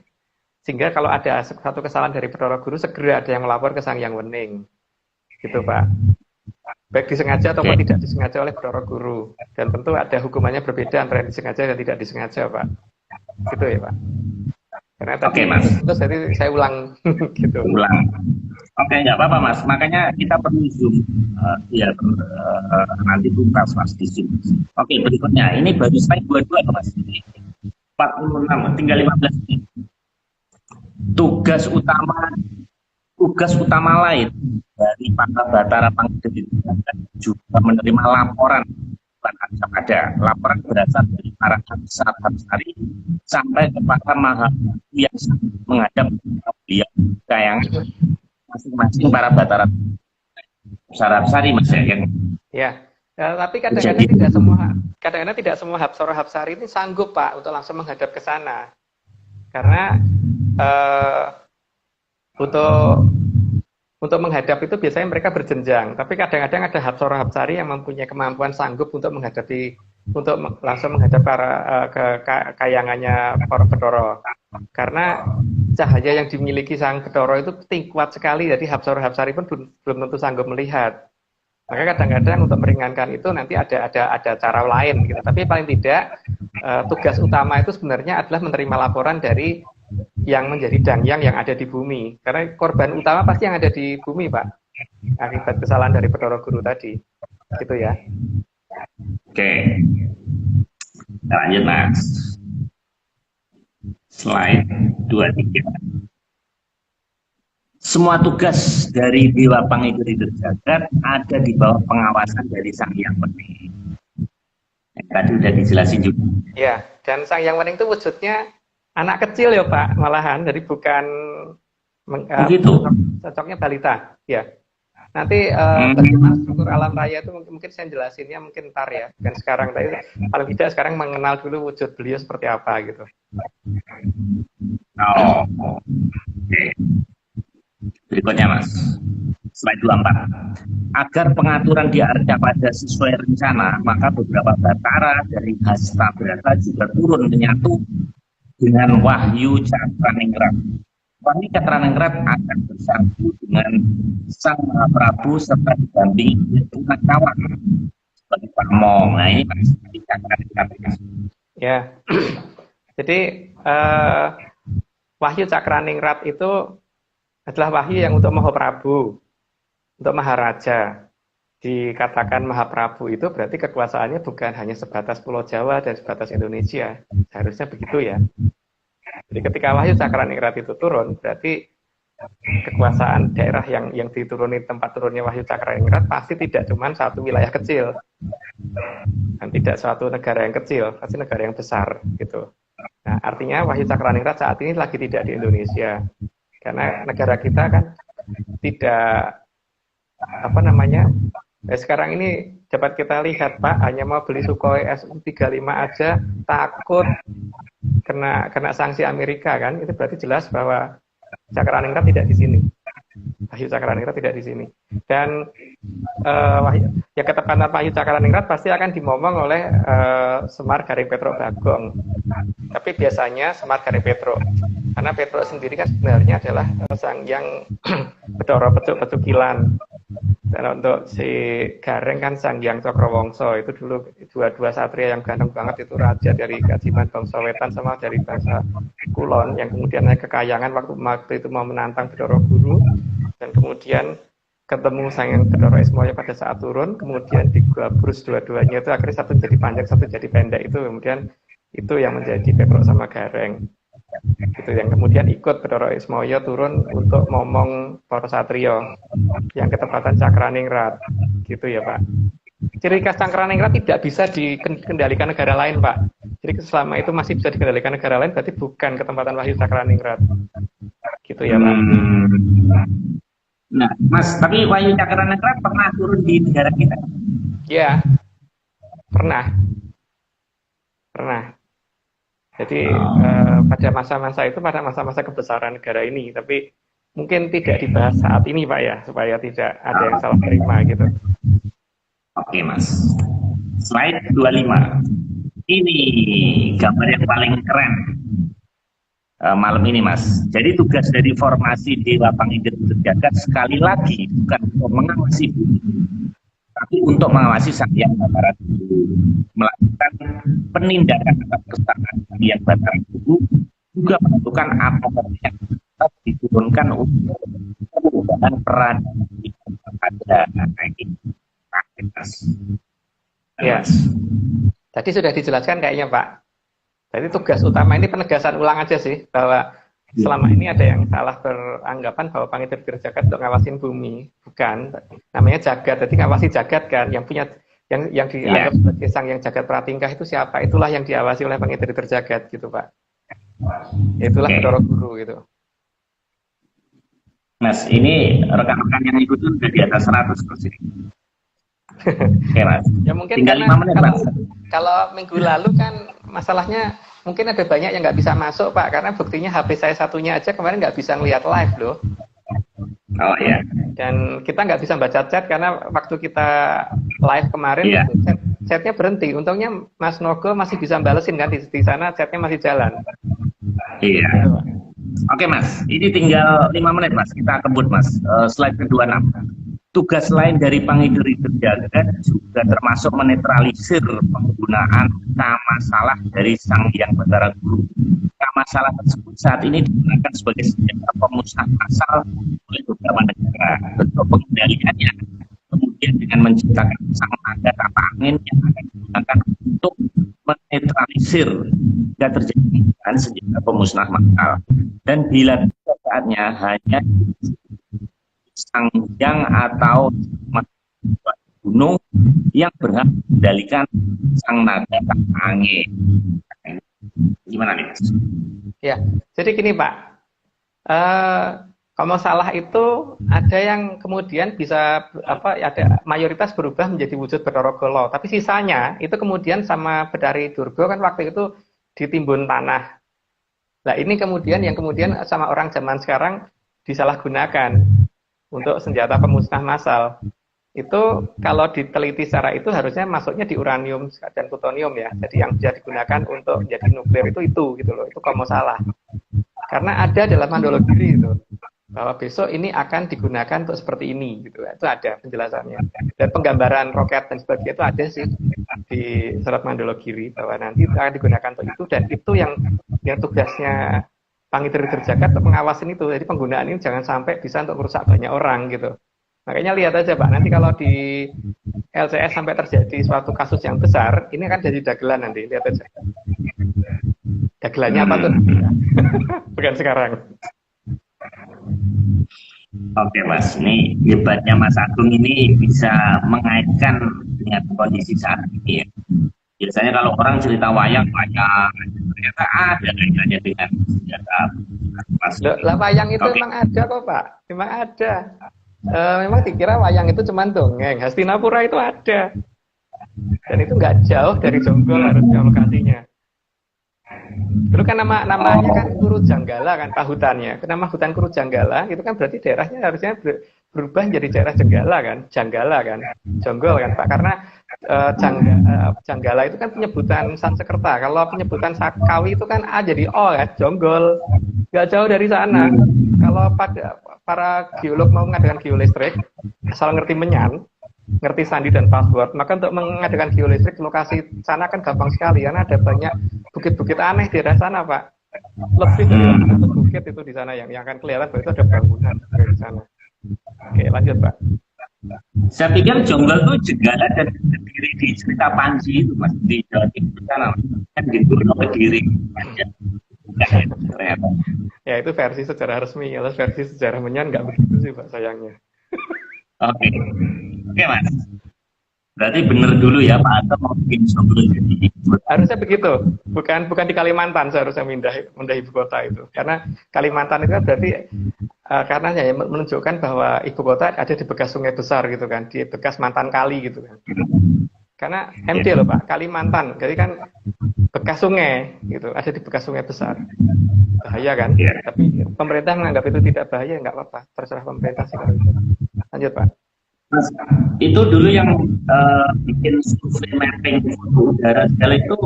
Sehingga kalau ada satu kesalahan dari Bathara Guru, segera ada yang melapor ke Sang Hyang Wening. Gitu Pak. Baik disengaja ataupun tidak disengaja oleh Bathara Guru. Dan tentu ada hukumannya berbeda antara yang disengaja dan tidak disengaja Pak. Gitu ya Pak. Karena tadi terus jadi saya ulang gitu. Nggak apa-apa Mas. Makanya kita perlu zoom nanti tuntas Mas di zoom. Berikutnya ini baru slide 22 Mas. 46 tinggal 15 menit. Tugas utama lain dari para Bathara Pangitri juga menerima laporan. Ada laporan berasal dari para Hapsari sampai kepada yang menghadap beliau Kayangan masing-masing para Bathara Hapsari Mas ya. Tapi kadang-kadang tidak semua Hapsara Hapsari ini sanggup Pak untuk langsung menghadap ke sana karena untuk menghadap itu biasanya mereka berjenjang, tapi kadang-kadang ada Hapsara Hapsari yang mempunyai kemampuan sanggup untuk langsung menghadap ke kayangannya para Bathara. Karena cahaya yang dimiliki Sang Bathara itu kuat sekali, jadi Hapsara Hapsari pun belum tentu sanggup melihat. Maka kadang-kadang untuk meringankan itu nanti ada cara lain gitu. Tapi paling tidak tugas utama itu sebenarnya adalah menerima laporan dari yang menjadi dangyang yang ada di bumi. Karena korban utama pasti yang ada di bumi, Pak. Akibat kesalahan dari Bathara Guru tadi. Gitu ya. Oke. Kita lanjut, Mas. Slide 23. Semua tugas dari Dewa Pangitri Terjagat ada di bawah pengawasan dari Sang Hyang Wening. Tadi udah dijelasin juga. Ya, dan Sang Hyang Wening itu wujudnya anak kecil ya Pak, malahan, jadi bukan cocoknya balita, ya. Nanti bagaimana struktur alam raya itu mungkin saya jelasinnya mungkin ntar ya, dan sekarang tadi paling tidak sekarang mengenal dulu wujud beliau seperti apa gitu. Oke. Berikutnya Mas, slide 24. Agar pengaturan di Arjawada sesuai rencana, maka beberapa Bathara dari Hasta Brata juga turun menyatu dengan Wahyu Cakraningrat. Wahyu Cakraningrat akan bersatu dengan Sang Mahaprabu serta didampingi dengan kawan seperti Pamong. Nah ini masih Cakraningrat. Ya, jadi Wahyu Cakraningrat itu adalah wahyu yang untuk Mahaprabu, untuk Maharaja. Dikatakan Mahaprabu itu berarti kekuasaannya bukan hanya sebatas Pulau Jawa dan sebatas Indonesia. Seharusnya begitu ya. Jadi ketika Wahyu Cakraningrat itu turun, berarti kekuasaan daerah yang dituruni tempat turunnya Wahyu Cakraningrat pasti tidak cuma satu wilayah kecil. Dan tidak suatu negara yang kecil, pasti negara yang besar gitu. Nah, artinya Wahyu Cakraningrat saat ini lagi tidak di Indonesia. Karena negara kita kan tidak apa namanya, sekarang ini dapat kita lihat Pak, hanya mau beli Sukhoi Su-35 aja takut kena sanksi Amerika kan, itu berarti jelas bahwa Cakraningrat tidak di sini. Wahyu Cakraningrat tidak di sini. Dan ya ketepatan Wahyu Cakraningrat pasti akan dimomong oleh Semar Garing Petro Bagong. Tapi biasanya Semar Garing Petro, karena Petro sendiri kan sebenarnya adalah sang yang Bedoro Pecuk-Pecukilan. Dan untuk si Gareng kan sang yang Cokrawongso, itu dulu dua satria yang ganteng banget, itu raja dari Kajiman bangsa Wetan sama dari bangsa Kulon, yang kemudian naik ke Kayangan waktu itu mau menantang Bedoro Guru, dan kemudian ketemu sang Bedoro Ismoyo pada saat turun, kemudian digabrus dua-duanya, itu akhirnya satu jadi panjang satu jadi pendek, itu kemudian itu yang menjadi Petro sama Gareng. Itu yang kemudian ikut Bedoro Ismoyo turun untuk momong para satrio yang ketepatan Cakraningrat, gitu ya Pak. Ciri khas Cakraningrat tidak bisa dikendalikan negara lain Pak. Jadi selama itu masih bisa dikendalikan negara lain, berarti bukan ketempatan Wahyu Cakraningrat, gitu ya Pak. Nah, Mas, tapi Wahyu Cakraningrat pernah turun di negara kita? Ya, pernah. Jadi pada masa-masa itu, pada masa-masa kebesaran negara ini, tapi mungkin tidak dibahas saat ini Pak ya, supaya tidak ada yang salah terima gitu. Oke Mas, slide 25. Ini gambar yang paling keren malam ini Mas. Jadi tugas dari formasi Dewa Pangidit Jagat sekali lagi bukan untuk mengawasi bumi, tapi untuk mengawasi Sang Hyang Batara Guru, melakukan penindakan atas kesalahan Sang Hyang Batara Guru, juga menentukan apa yang tetap diturunkan untuk perubahan peran pada ini. Ya, tadi sudah dijelaskan kayaknya Pak. Jadi tugas utama ini penegasan ulang aja sih, bahwa selama ini ada yang salah beranggapan bahwa Pangidit Jagat untuk ngawasin bumi, bukan. Namanya jagat, jadi ngawasi jagat kan, yang punya yang dianggap sebagai sang yang jagat pratingkah itu siapa? Itulah yang diawasi oleh Pangidit Jagat gitu Pak. Itulah Bedoro Guru gitu. Mas, ini rekan-rekan yang ikut itu sudah di atas 100 Mas ini. Oke Mas. Ya mungkin tinggal 5 menit Mas. Kalau minggu lalu kan masalahnya mungkin ada banyak yang nggak bisa masuk Pak, karena buktinya HP saya satunya aja kemarin nggak bisa ngelihat live loh. Oh iya. Dan kita nggak bisa baca chat karena waktu kita live kemarin itu chatnya berhenti. Untungnya Mas Nogo masih bisa balesin kan, di sana chatnya masih jalan. Iya. Oke Mas, ini tinggal 5 menit Mas, kita kebut Mas. Slide ke-26. Tugas lain dari Pangidit Jagat juga termasuk menetralisir penggunaan nama salah dari Sang Hyang Batara Guru. Nama salah tersebut saat ini digunakan sebagai senjata pemusnah massal oleh beberapa negara. Bentuk pengendaliannya kemudian dengan menciptakan sang naga tapa angin yang akan digunakan untuk menetralisir jika terjadi penggunaan senjata pemusnah massal. Dan bila saatnya hanya Sang Hyang atau gunung yang berhak mengendalikan sang naga tapa angin. Gimana nih Mas? Ya, jadi gini Pak, kalau salah itu ada yang kemudian bisa ada mayoritas berubah menjadi wujud Bathara Gala, tapi sisanya itu kemudian sama Bedari Durga kan waktu itu ditimbun tanah. Nah ini kemudian yang kemudian sama orang zaman sekarang disalahgunakan untuk senjata pemusnah massal. Itu kalau diteliti secara itu harusnya masuknya di uranium dan plutonium ya. Jadi yang bisa digunakan untuk menjadi nuklir itu gitu loh. Itu kalau salah. Karena ada dalam Mandologiri itu bahwa besok ini akan digunakan untuk seperti ini gitu. Itu ada penjelasannya. Dan penggambaran roket dan sebagainya itu ada sih di surat Mandologiri bahwa nanti akan digunakan untuk itu, dan itu yang tugasnya Pangidit Jagat untuk mengawasin itu. Jadi penggunaan ini jangan sampai bisa untuk merusak banyak orang gitu. Makanya lihat aja Pak, nanti kalau di LCS sampai terjadi suatu kasus yang besar, ini akan jadi dagelan nanti, lihat aja. Dagelannya apa tuh? Bukan sekarang. Oke Mas, ini hebatnya Mas Agung ini bisa mengaitkan dengan kondisi saat ini ya. Biasanya kalau orang cerita wayang ternyata ada kaitannya dengan senjata Mas. Lah wayang itu Oke. memang ada kok Pak, memang ada. Memang dikira wayang itu cuma dongeng. Hastinapura itu ada, dan itu nggak jauh dari Jonggol harusnya lokasinya. Dulu kan namanya kan Kurujanggala kan Pak hutannya. Nama hutan Kurujanggala itu kan berarti daerahnya harusnya berubah menjadi daerah Jenggala kan, Janggala kan, Jonggol kan Pak. Karena Janggala itu kan penyebutan Sanskerta. Kalau penyebutan Kawi itu kan A jadi O kan, Jonggol. Nggak jauh dari sana. Kalau pada para geolog mau mengadakan geolistrik, asal ngerti menyan, ngerti sandi dan password, maka untuk mengadakan geolistrik lokasi sana kan gampang sekali karena ada banyak bukit-bukit aneh di daerah sana Pak. Lebih dari 100 bukit itu di sana yang akan kelihatan bahwa itu ada bangunan di sana. Oke, lanjut Pak. Saya pikir Jonggol itu Jenggala dan Kediri di cerita Panji itu Mas, di Jawa Timur sana kan gitu, Kediri aja. Ternyata. Ya itu versi sejarah resmi, kalau versi sejarah menyan nggak begitu sih Pak sayangnya. Oke, oke Mas. Berarti benar dulu ya Pak Atom mau bikin Jonggol jadi Harusnya begitu, bukan di Kalimantan seharusnya pindah ibu kota itu, karena Kalimantan itu kan berarti karena ya menunjukkan bahwa ibu kota ada di bekas sungai besar gitu kan, di bekas mantan kali gitu kan. Karena MD loh Pak, Kalimantan, jadi kan bekas sungai gitu, ada di bekas sungai besar, bahaya kan? Tapi pemerintah menganggap itu tidak bahaya, nggak apa-apa, terserah pemerintah sih kalau itu. Lanjut Pak. Mas, itu dulu yang bikin survei mapping foto udara segala itu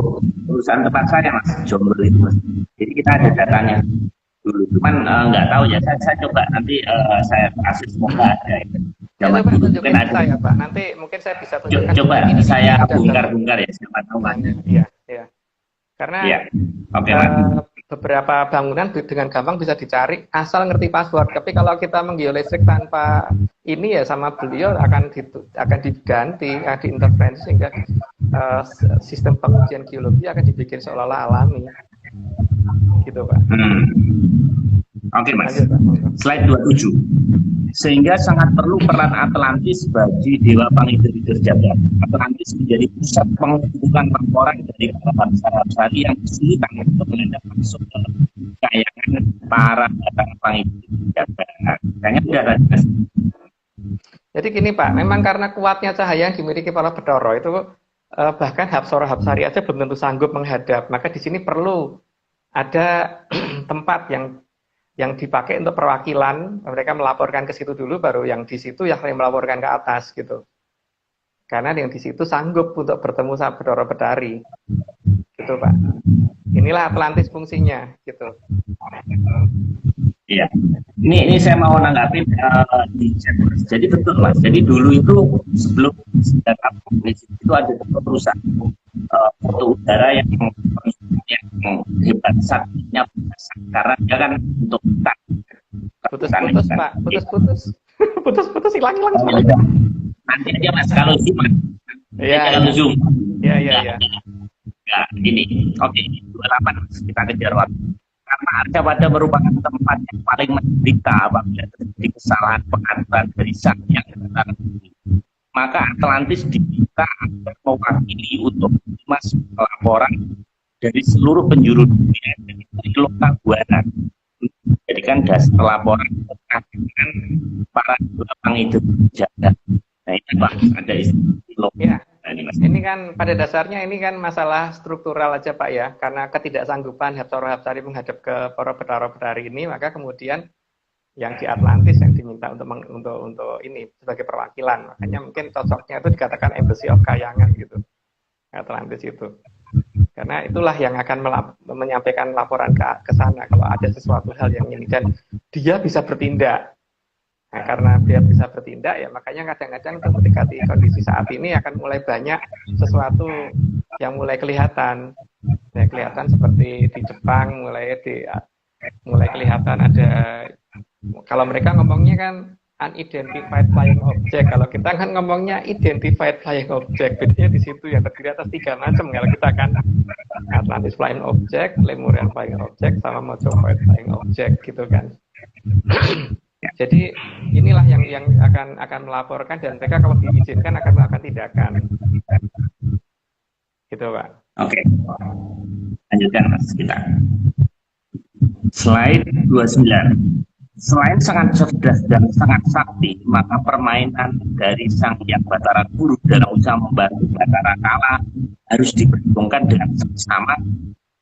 perusahaan tempat saya Mas, Jonggol itu Mas. Jadi kita ada datanya dulu, cuman nggak tahu ya. Saya coba nanti saya kasih semoga ada. Ya, Zaman coba dulu tunjukin mungkin ada. saya Pak. Nanti mungkin saya bisa tunjukkan. Coba ini saya ada bongkar-bongkar ya, siapa tahu Mas. Iya, iya. Karena Iya, oke Mas. beberapa bangunan dengan gampang bisa dicari asal ngerti password. Tapi kalau kita menggeolistrik tanpa ini ya sama beliau akan diganti, akan diintervensi sehingga sistem pengujian geologi akan dibikin seolah-olah alami. Gitu Pak. Oke Mas. Lanjut, Pak. Slide 27. Sehingga sangat perlu peran Atlantis bagi Dewa Pangider Jagat. Atlantis menjadi pusat pengumpulan laporan dari para bangsa-bangsa yang kesulitan untuk menghadap langsung dalam kayangan para Pangider Jagat. Kayaknya tidak ada. Jadi gini Pak, memang karena kuatnya cahaya yang dimiliki para Bathara itu bahkan Hapsara Hapsari aja belum tentu sanggup menghadap. Maka di sini perlu ada tempat yang dipakai untuk perwakilan, mereka melaporkan ke situ dulu, baru yang di situ yang melaporkan ke atas gitu. Karena yang di situ sanggup untuk bertemu sama Bathara Betari, gitu Pak. Inilah Atlantis fungsinya, gitu. Iya, ini saya mau nanggapin di chat Mas. Jadi betul Mas. Jadi dulu itu sebelum Atlantis itu ada perusahaan foto udara yang hebat saktinya karena dia kan untuk hutan. Putus-putus Pak, putus-putus. Putus-putus hilang Nanti aja Mas kalau zoom Mas. Iya. Kalau zoom. Iya. Ya, gini. Oke, 28 Mas. Kita kejar waktu. Karena Arjawada merupakan tempat yang paling menderita apabila terjadi kesalahan pengaturan dari sang yang datang. Maka Atlantis diminta agar mewakili untuk masuk laporan dari seluruh penjuru dunia dari lokal buana. Jadikan dasar laporan terkait dengan para Pangider Jagat. Nah ini Pak, ada istilah. Ya. Ini kan pada dasarnya ini kan masalah struktural aja Pak ya, karena ketidaksanggupan Hapsara Hapsari menghadap ke para Bathara Betari ini, maka kemudian yang di Atlantis yang diminta untuk ini sebagai perwakilan, makanya mungkin cocoknya itu dikatakan embassy of Kayangan gitu, Atlantis itu, karena itulah yang akan menyampaikan laporan ke sana kalau ada sesuatu hal yang ini dan dia bisa bertindak. Nah, karena dia bisa bertindak ya makanya kadang-kadang mendekati kondisi saat ini akan mulai banyak sesuatu yang mulai kelihatan. Ya, kelihatan seperti di Jepang mulai kelihatan ada, kalau mereka ngomongnya kan unidentified flying object, kalau kita kan ngomongnya identified flying object. Bedanya di situ ya, terdiri atas 3 macam. Kalau kita kan Atlantis flying object, Lemurian flying object, sama Mojovoid flying object gitu kan. Jadi inilah yang akan melaporkan dan mereka kalau diizinkan akan melakukan tindakan. Gitu Pak. Oke. Lanjut lanjutkan Mas kita. Slide 29. Selain sangat cerdas dan sangat sakti, maka permainan dari Sang Hyang Batara Guru dalam usaha membantu Batara Kala harus diperhitungkan dengan sama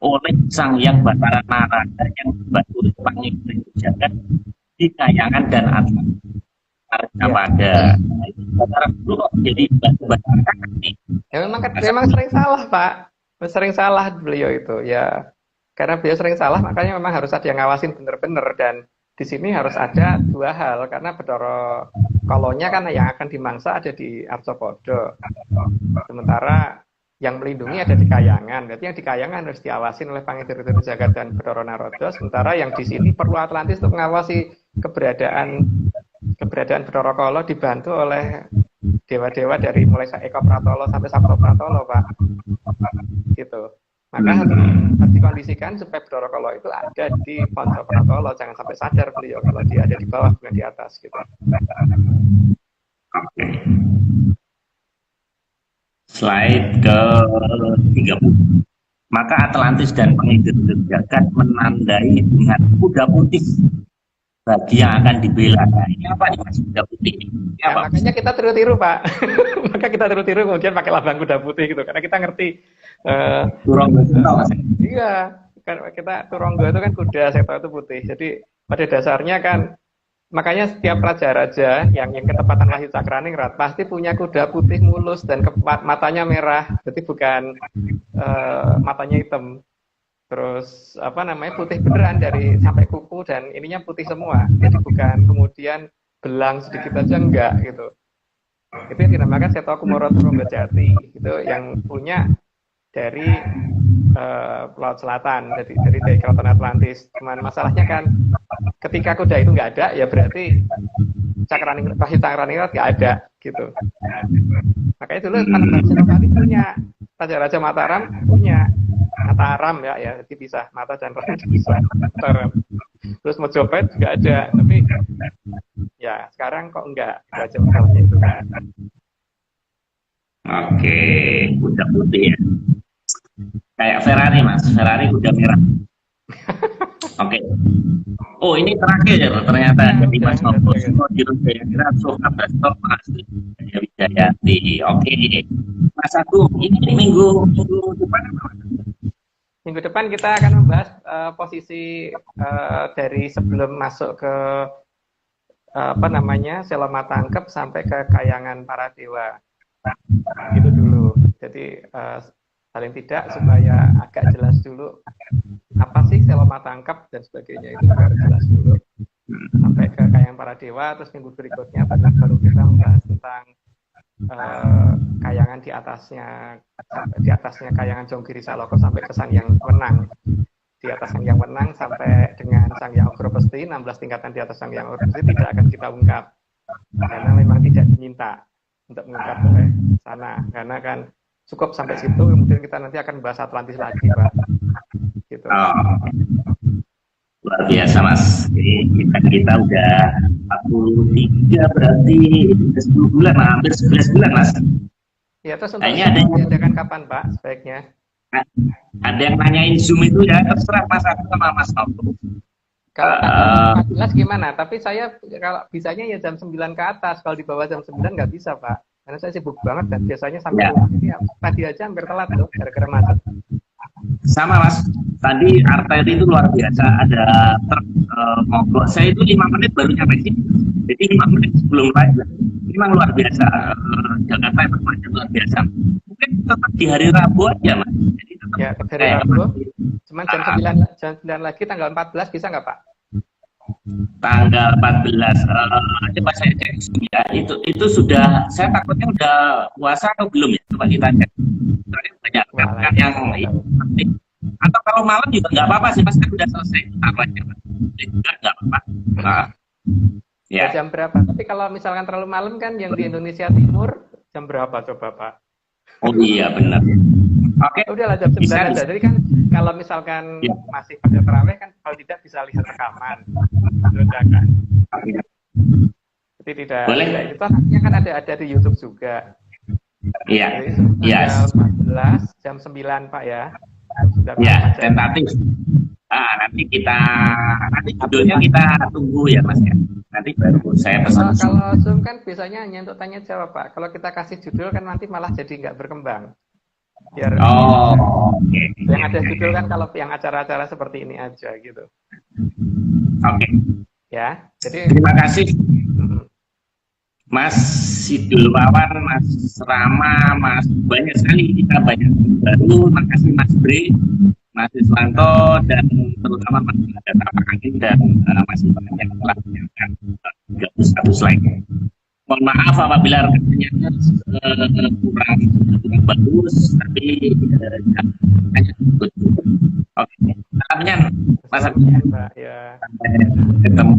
oleh Sang Hyang Batara Narada yang membantu Pangipring Jagat di Kayangan dan Atma. Pada Batara Guru kok jadi Batara Kakti. Ya memang sering salah Pak, sering salah beliau itu ya. Karena beliau sering salah, makanya memang harus ada yang ngawasin bener-bener. Dan di sini harus ada dua hal, karena Bathara Kala-nya kan yang akan dimangsa ada di Arcapada. Sementara yang melindungi ada di Kayangan. Berarti yang di Kayangan harus diawasin oleh Pangipring Jagat dan Bathara Narada. Sementara yang di sini perlu Atlantis untuk mengawasi keberadaan Bathara Kala dibantu oleh dewa-dewa dari mulai Eka Pratala sampai Sabta Pratala, Pak. Gitu. Maka harus dikondisikan supaya Bathara Kala itu ada di Panca Pratala, jangan sampai sadar beliau kalau dia ada di bawah bukan di atas gitu. Slide ke-30. Maka Atlantis dan Pangipring Jagat menandai dengan kuda putih bagi yang akan dibela. Nah, ini apa nih Mas, kuda putih? Ini Ya, apa? makanya kita tiru-tiru Pak. Maka kita tiru-tiru kemudian pakai lambang kuda putih gitu, karena kita ngerti. Turonggo Seto, Mas. Iya, karena kita Turonggo itu kan kuda, Seto itu putih. Jadi pada dasarnya kan, makanya setiap raja-raja yang ketepatan lahir Cakraningrat pasti punya kuda putih mulus dan matanya merah. Jadi bukan matanya hitam. Terus apa namanya, putih beneran dari sampai kuku dan ininya putih semua. Jadi bukan kemudian belang sedikit aja, enggak gitu. Itu yang dinamakan Seto Kumara Turonggo Jati. Itu yang punya dari Laut Selatan, dari Keraton Atlantis. Cuman masalahnya kan ketika kuda itu nggak ada, ya berarti Cakraningrat nggak ada gitu. Makanya dulu Senopati punya, Raja-Raja Mataram punya Mataram ya, jadi bisa mata dan ram bisa Mataram. Terus Mojopahit juga ada, tapi ya sekarang kok enggak, itu aja masalahnya itu kan. Oke, kuda putih ya. Kayak Ferrari Mas, Ferrari kuda merah. Oke. Oh ini terakhir ya ternyata. Jadi Mas Novo Sumo Dirujayakira Soka Basto Asli Wijayati. Oke. Mas Agung, ini minggu depan apa? Minggu depan kita akan membahas posisi dari sebelum masuk ke apa namanya Sela Matangkep sampai ke Kayangan Para Dewa. Gitu dulu. Jadi paling tidak supaya agak jelas dulu apa sih Sela Matangkep dan sebagainya, itu harus jelas dulu sampai ke Kayangan Para Dewa. Terus minggu berikutnya baru kita membahas tentang kayangan di atasnya Kayangan Jonggiri Saloko sampai ke Sang Hyang Wenang. Di atas Sang Hyang Wenang sampai dengan Sang Hyang Ugropesti, 16 tingkatan di atas Sang Hyang Ugropesti tidak akan kita ungkap karena memang tidak diminta untuk mengungkap oleh sana, karena kan cukup sampai situ. Kemudian kita nanti akan bahas Atlantis lagi, Pak. Gitu. Oh, luar biasa Mas. Jadi kita udah 43 berarti 10 bulan, hampir 11 bulan Mas. Ya, terus untuk diadakan kapan Pak sebaiknya? Ada yang nanyain Zoom itu ya, terserah Mas aku sama Mas Novo. Kalau 14 gimana? Tapi saya kalau bisanya ya jam 9 ke atas. Kalau di bawah jam 9 nggak bisa Pak. Karena saya sibuk banget dan biasanya sampai rumah ini tadi aja hampir telat loh gara-gara macet. Sama Mas, tadi arteri itu luar biasa, ada truk mogok. Saya itu 5 menit baru nyampe sini. Jadi 5 menit sebelum live. Memang luar biasa, Jakarta yang macet luar biasa. Mungkin tetap di hari Rabu aja Mas. Jadi tetap ya, hari Rabu. Cuman jam 9 lagi tanggal 14 bisa nggak Pak? Tanggal 14, coba saya cek ya, itu sudah, saya takutnya udah puasa atau belum ya, coba kita cek. Banyak kan yang penting. Atau kalau malam juga nggak apa-apa sih Mas, kan udah selesai apa aja Mas. Juga nggak apa-apa. Nah, ya. Jam berapa? Tapi kalau misalkan terlalu malam kan yang di Indonesia Timur jam berapa coba Pak? Oh iya benar. Oke. Udahlah jam 9 aja. Jadi kan kalau misalkan masih pada terawih kan kalau tidak bisa lihat rekaman. Kan. Jadi tidak. Boleh. Itu nantinya kan ada di YouTube juga. Iya. Jadi tanggal 14 jam 9 Pak ya. sudah Ya, malam aja. tentatif. Nanti judulnya kita tunggu ya Mas ya. Nanti baru saya pesan. Kalau Zoom kan biasanya hanya untuk tanya jawab Pak. Kalau kita kasih judul kan nanti malah jadi nggak berkembang. Biar Oh, oke. yang ada judul kan kalau yang acara-acara seperti ini aja gitu. Oke. Ya, jadi Terima kasih mm, Mas Sidul Wawan, Mas Rama, Mas banyak sekali kita banyak baru. Terima kasih Mas Bre, Mas Iswanto dan terutama Mas Data Angin dan masih banyak yang telah menyiapkan 31 slide. Mohon maaf apabila rekannya kurang bagus, tapi hanya ikut. Oke, salamnya Mas Mbak ya. Sampai ketemu.